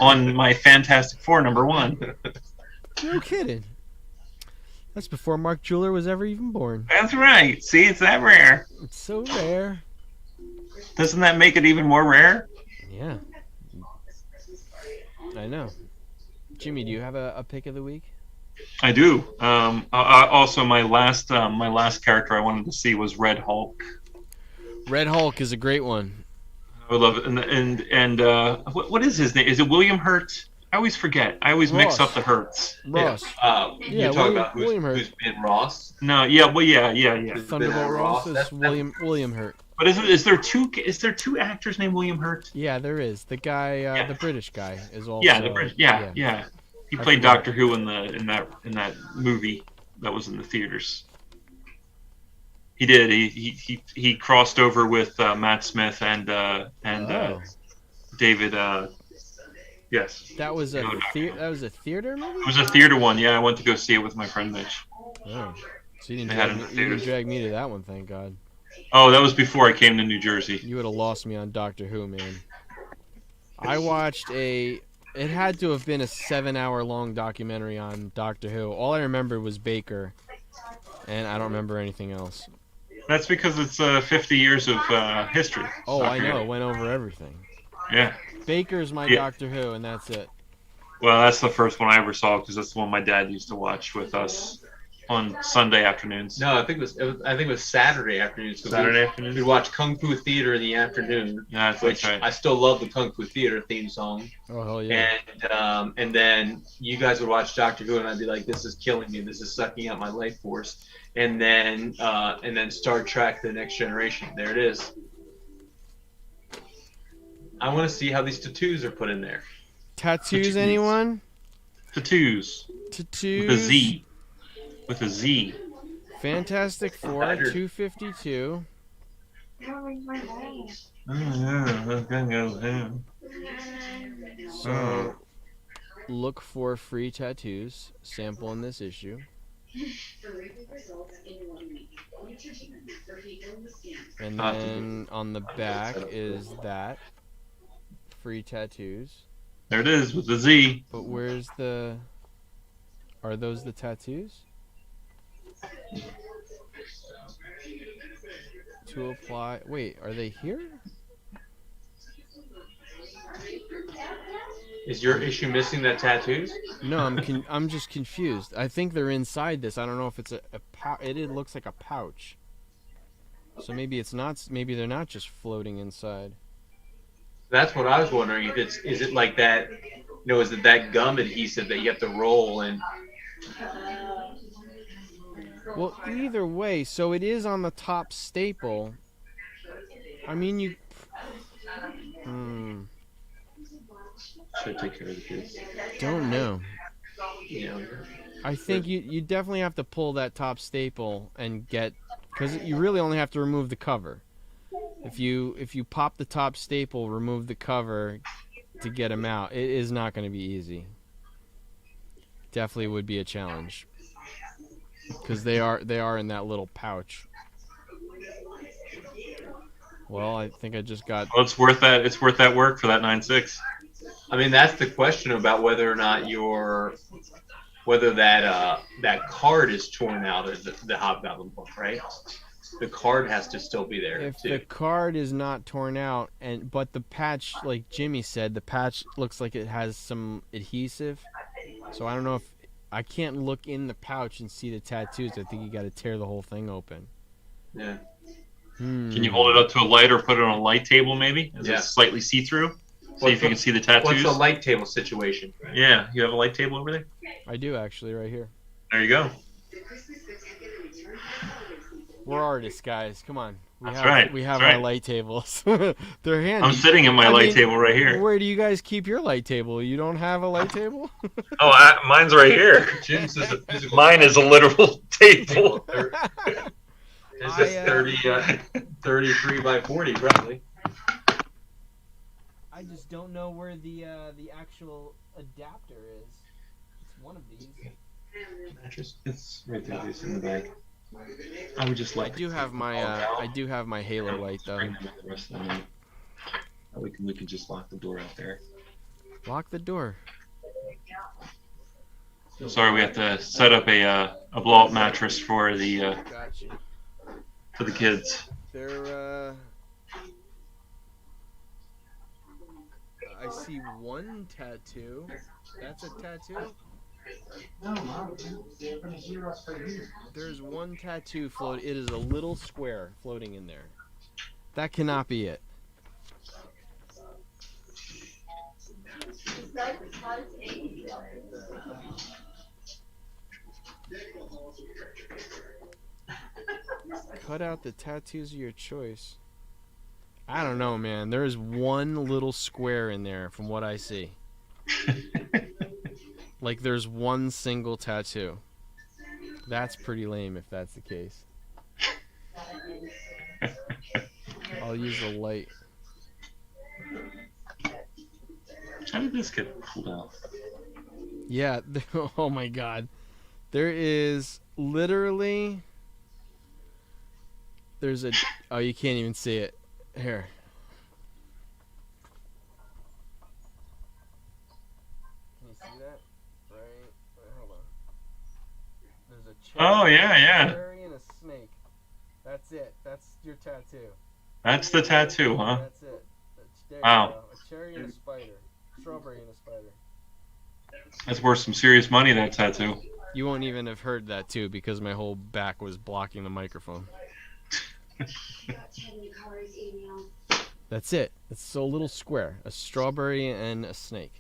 on my Fantastic Four #1. No kidding. That's before Mark Jeweler was ever even born. That's right. See, it's that rare. It's so rare. Doesn't that make it even more rare? Yeah. I know. Jimmy, do you have a pick of the week? I do. Also, my last character I wanted to see was Red Hulk. Red Hulk is a great one. I would love it. And what is his name? Is it William Hurt? I always forget. I always mix up the Hurts. Ross. You're talking about who's been Ross? No, yeah, well, yeah. Thunderbolt Ross is William Hurt. But is there two actors named William Hurt? Yeah, there is. The guy, the British guy, is also. Yeah, the British. Yeah. He played Doctor Who in that movie that was in the theaters. He did. He crossed over with Matt Smith and David. Yes. That was a theater movie. It was a theater one. Yeah, I went to go see it with my friend Mitch. Oh, so you They had it in the didn't theaters. drag me to that one. Thank God. Oh, that was before I came to New Jersey. You would have lost me on Doctor Who, man. I watched it had to have been a 7-hour-long documentary on Doctor Who. All I remember was Baker, and I don't remember anything else. That's because it's 50 years of history. Oh, I know. It went over everything. Yeah. Baker's my Yeah. Doctor Who, and that's it. Well, that's the first one I ever saw because that's the one my dad used to watch with us on Sunday afternoons. No, I think it was Saturday afternoons. Saturday afternoons. We'd watch Kung Fu Theater in the afternoon, Yeah, that's which right. I still love the Kung Fu Theater theme song. Oh, hell yeah. And then you guys would watch Doctor Who, and I'd be like, "This is killing me. This is sucking out my life force." And then Star Trek: The Next Generation. There it is. I want to see how these tattoos are put in there. Tattoos, anyone? Tattoos. Tattoos. With a Z. With a Z. Fantastic Four, 252. So, look for free tattoos. Sample in this issue. And then on the back is that. Free tattoos. There it is with the Z. But where's the... Are those the tattoos? To apply... Wait, are they here? Is your issue missing that tattoos? No, I'm just confused. I think they're inside this. I don't know if it's a pouch. It looks like a pouch. So maybe it's not. Maybe they're not just floating inside. That's what I was wondering. Is it like that? Is it that gum adhesive that you have to roll and? Well, either way, so it is on the top staple. I mean, you. Should I take care of the kids? Don't know. Yeah. I think you definitely have to pull that top staple and get, because you really only have to remove the cover. If you pop the top staple, remove the cover to get them out, it is not going to be easy. Definitely would be a challenge because they are in that little pouch. Well, I think I just got. Well, it's worth that. It's worth that work for that 9.6. I mean, that's the question about whether or not that card is torn out of the Hobgoblin book, right? The card has to still be there If too. the card is not torn out, but the patch, like Jimmy said, the patch looks like it has some adhesive. So I don't know if I can't look in the pouch and see the tattoos. I think you got to tear the whole thing open. Yeah. Can you hold it up to a light or put it on a light table maybe? Is Yeah. it slightly see-through? See if you can see the tattoos. What's the light table situation? Yeah, you have a light table over there? I do actually, right here. There you go. We're artists, guys. Come on. We have That's our right. light tables. They're handy. I'm sitting at my I light mean, table right here. Where do you guys keep your light table? You don't have a light table? Oh, mine's right here. Jim's is a physical. Mine is a literal table. It's I, 33 by 40, probably. I just don't know where the actual adapter is. It's one of these. Mattress. It's right there. It's in the bag. I would just I like. do have my Halo light though. Bring them in the rest of the night. We can just lock the door out there. Lock the door. Sorry, we have to set up a blow-up mattress for the Gotcha. kids. There, I see one tattoo. That's a tattoo? There's one tattoo float. It is a little square floating in there. That cannot be it. Cut out the tattoos of your choice. I don't know, man. There is one little square in there from what I see. Like there's one single tattoo. That's pretty lame if that's the case. I'll use the light. How did this get pulled out? Yeah, oh my god. There is literally oh, you can't even see it. Here. Can you see that? Right. Wait, hold on. There's a cherry. Oh, yeah. A cherry and a snake. That's it. That's your tattoo. That's the tattoo, huh? That's it. There you Wow. go. A cherry and a spider. Strawberry and a spider. That's worth some serious money, that tattoo. You won't even have heard that too because my whole back was blocking the microphone. That's it. It's a little square. A strawberry and a snake.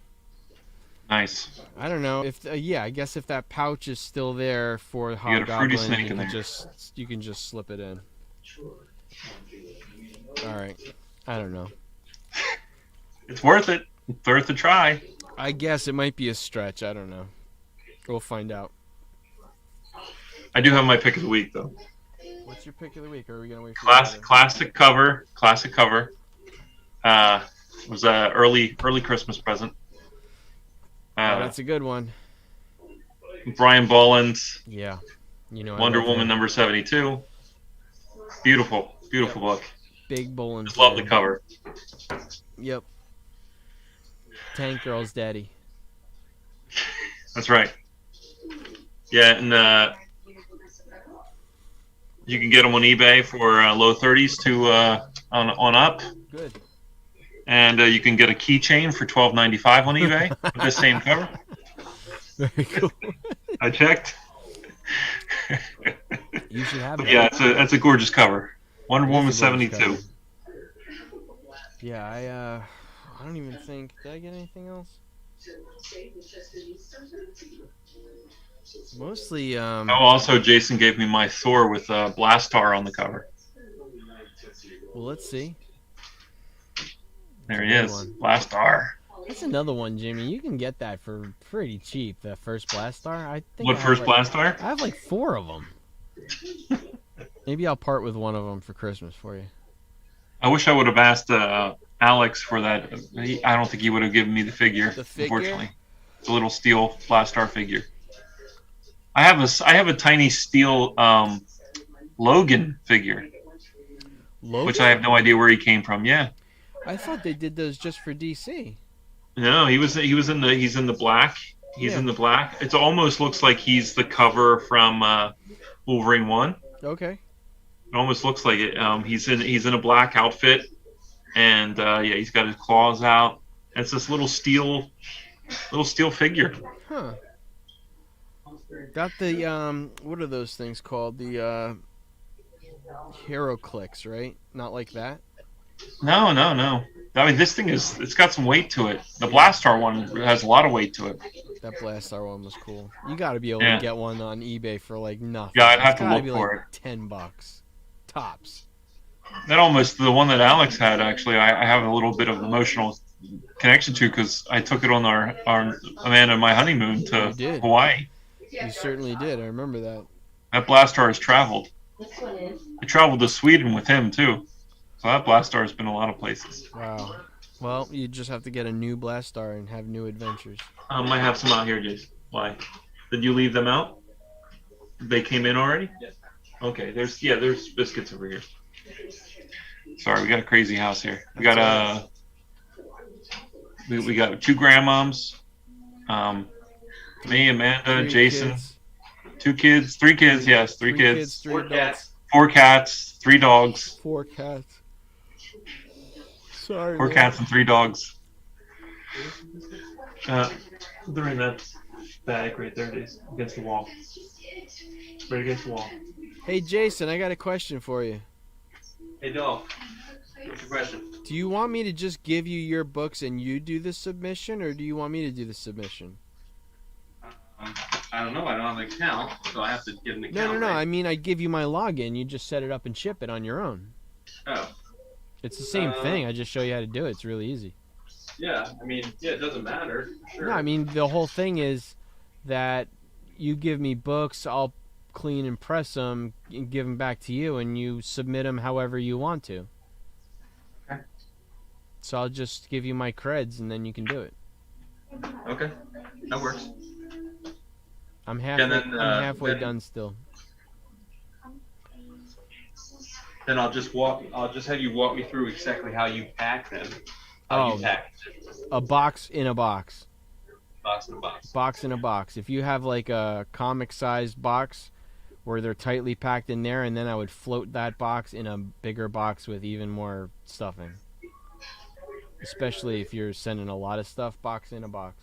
Nice. I don't know if I guess if that pouch is still there for got a fruity Hobgoblin, snake you in can there. you can just slip it in. All right. I don't know. It's worth it. It's worth a try. I guess it might be a stretch. I don't know. We'll find out. I do have my pick of the week, though. What's your pick of the week? Or are we gonna wait for the Classic cover. It was a early Christmas present. Oh, that's a good one. Brian Boland's Yeah. You know, I Wonder love Woman him. number 72. Beautiful book. Big Bolin. Just love the cover. Yep. Tank Girl's daddy. That's right. Yeah, and you can get them on eBay for low 30s to on up, Good. and you can get a keychain for $12.95 on eBay with the same cover. Very cool. I checked. You should have But it. yeah, it's a gorgeous cover. Wonder It is Woman a gorgeous 72. cover. Yeah, I don't even think. Did I get anything else? Mostly, Oh, also Jason gave me my Thor with Blastar on the cover. well, let's see. There he Good is, one. Blastar. That's another one, Jimmy. You can get that for pretty cheap. The first Blastar. I think. What I first have like, Blastar? I have like 4 of them. Maybe I'll part with one of them for Christmas for you. I wish I would have asked Alex for that. I don't think he would have given me the figure. The figure? Unfortunately, it's a little steel Blastar figure. I have a tiny steel Logan figure, Logan? which I have no idea where he came from. Yeah, I thought they did those just for DC. no, he's in the black. He's Yeah. in the black. It almost looks like he's the cover from Wolverine 1. Okay. It almost looks like it. He's in a black outfit, and he's got his claws out. It's this little steel figure. Huh. Got the what are those things called? The Hero Clicks, right? Not like that. No. I mean, this thing it's got some weight to it. The Blastar one has a lot of weight to it. That Blastar one was cool. You got to be able Yeah. to get one on eBay for like nothing. Yeah, I'd have It's to gotta look be for like $10 tops. That almost the one that Alex had actually. I have a little bit of emotional connection to because I took it on our Amanda and my honeymoon You to did. Hawaii. You certainly did. I remember that. That Blastar has traveled. This one is. I traveled to Sweden with him too. So that Blastar has been a lot of places. Wow. Well, you just have to get a new Blastar and have new adventures. I might have some out here, Jason. Why? Did you leave them out? They came in already? Yes. Okay, there's biscuits over here. Sorry, we got a crazy house here. We got we got 2 grandmoms, me, Amanda, 3 Jason, kids. 2 kids, 3 kids, yes, 3 kids, 3 adults, 4 cats, 3 dogs, 4 cats. Sorry. 4 man. cats and 3 dogs. They're in that bag right there, it is, against the wall. Right against the wall. Hey, Jason, I got a question for you. Hey, Dolph. What's your question? Do you want me to just give you your books and you do the submission, or do you want me to do the submission? I don't know. I don't have an account, so I have to get an account. No. right? I mean, I give you my login. You just set it up and ship it on your own. Oh, It's the same thing. I just show you how to do it. It's really easy. yeah. I mean, yeah, it doesn't matter. Sure. No, I mean, the whole thing is that you give me books, I'll clean and press them and give them back to you, and you submit them however you want to. Okay. So I'll just give you my creds, and then you can do it. Okay, that works. I'm halfway, then, I'm halfway then- done still. Then I'll just have you walk me through exactly how you pack them. How Oh. you pack A box in a box. box in a box. Box in a box. If you have like a comic-sized box where they're tightly packed in there, and then I would float that box in a bigger box with even more stuffing. Especially if you're sending a lot of stuff, box in a box.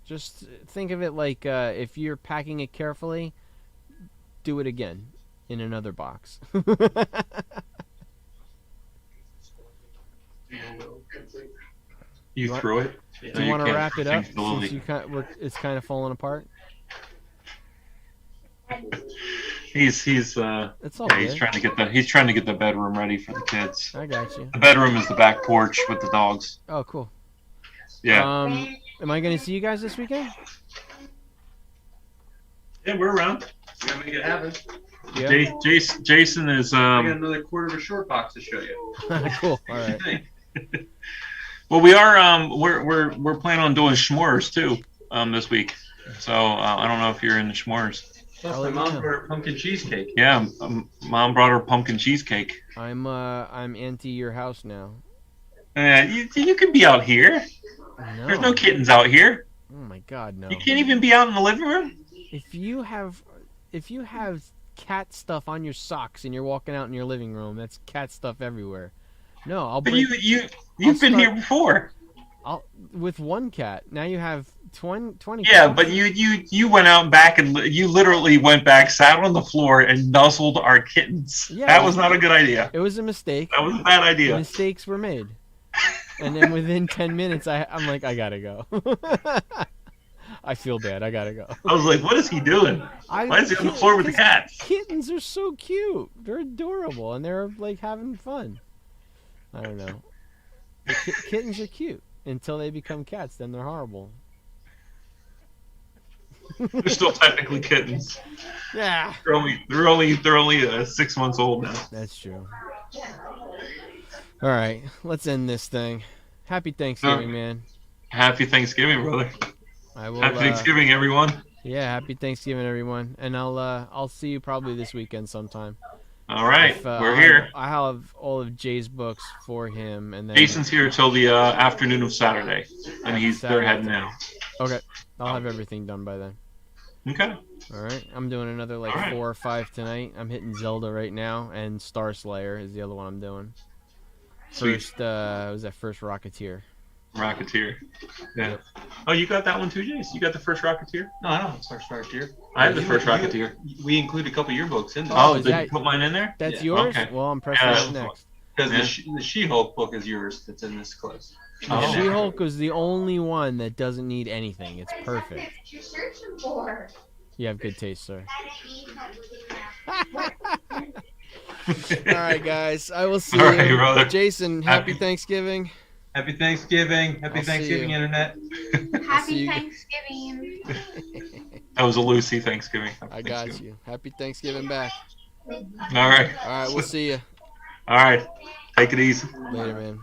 Just think of it like if you're packing it carefully, do it again in another box. You want- threw it? Do No, you want to can't. wrap it up Things slowly. since it's kind of falling apart? He's It's all yeah, good. he's trying to get the bedroom ready for the kids. I got you. The bedroom is the back porch with the dogs. Oh, cool. Yeah. Am I gonna see you guys this weekend? Yeah, we're around. We gotta make it happen. Yeah. Jason is I got another quarter of a short box to show you. Cool. All right. well, we are we're planning on doing s'mores too this week. So I don't know if you're in the s'mores. Plus, I'll my let you mom know. brought her pumpkin cheesecake. Yeah, Mom brought her pumpkin cheesecake. I'm anti your house now. You can be out here. There's no kittens out here. Oh my God, no. You can't even be out in the living room. If you have cat stuff on your socks and you're walking out in your living room, that's cat stuff everywhere. No, I'll But bring you've been start- here before. with one cat. Now you have 20 Yeah, cats. but you went out back and you literally went back, sat on the floor, and nuzzled our kittens. Yeah. That was not a good idea. It was a mistake. That was a bad idea. Mistakes were made. And then within 10 minutes, I'm like, I gotta go. I feel bad. I gotta go. I was like, what is he doing? Why is he on the floor with the cats? Kittens are so cute. They're adorable, and they're like having fun. I don't know. Kittens are cute until they become cats. Then they're horrible. They're still technically kittens. Yeah, They're only 6 months old now. that's true. All right, let's end this thing. Happy Thanksgiving, man. Happy Thanksgiving, brother. I will. Happy Thanksgiving, everyone. Yeah, happy Thanksgiving, everyone. And I'll see you probably this weekend sometime. All right, If, we're here. I have all of Jay's books for him, and then Jason's here till the afternoon of Saturday, and they're Saturday. heading out. Okay, I'll have everything done by then. Okay. All right, I'm doing another like All right. 4 or 5 tonight. I'm hitting Zelda right now, and Star Slayer is the other one I'm doing. Sweet. Was that first Rocketeer? Rocketeer. Yeah. Oh, you got that one too, Jace? You got the first Rocketeer? No, I don't have Star Rocketeer. I have the first Rocketeer. We include a couple of your books in there. Oh, is did that- you put mine in there? That's Yeah. yours? Okay. Well, I'm pressing Yeah, that that's next. Because Yeah. the She-Hulk book is yours that's in this close. Oh. The She-Hulk was the only one that doesn't need anything. It's perfect. What you're searching for. You have good taste, sir. All right, guys. I will see All right, you. brother. Jason, happy Thanksgiving. Happy Thanksgiving. Happy I'll see Thanksgiving, you. Internet. see Happy you. Thanksgiving. That was a Lucy Thanksgiving. I got you. Happy Thanksgiving back. All right. All right, we'll see you All right. Take it easy. later, man.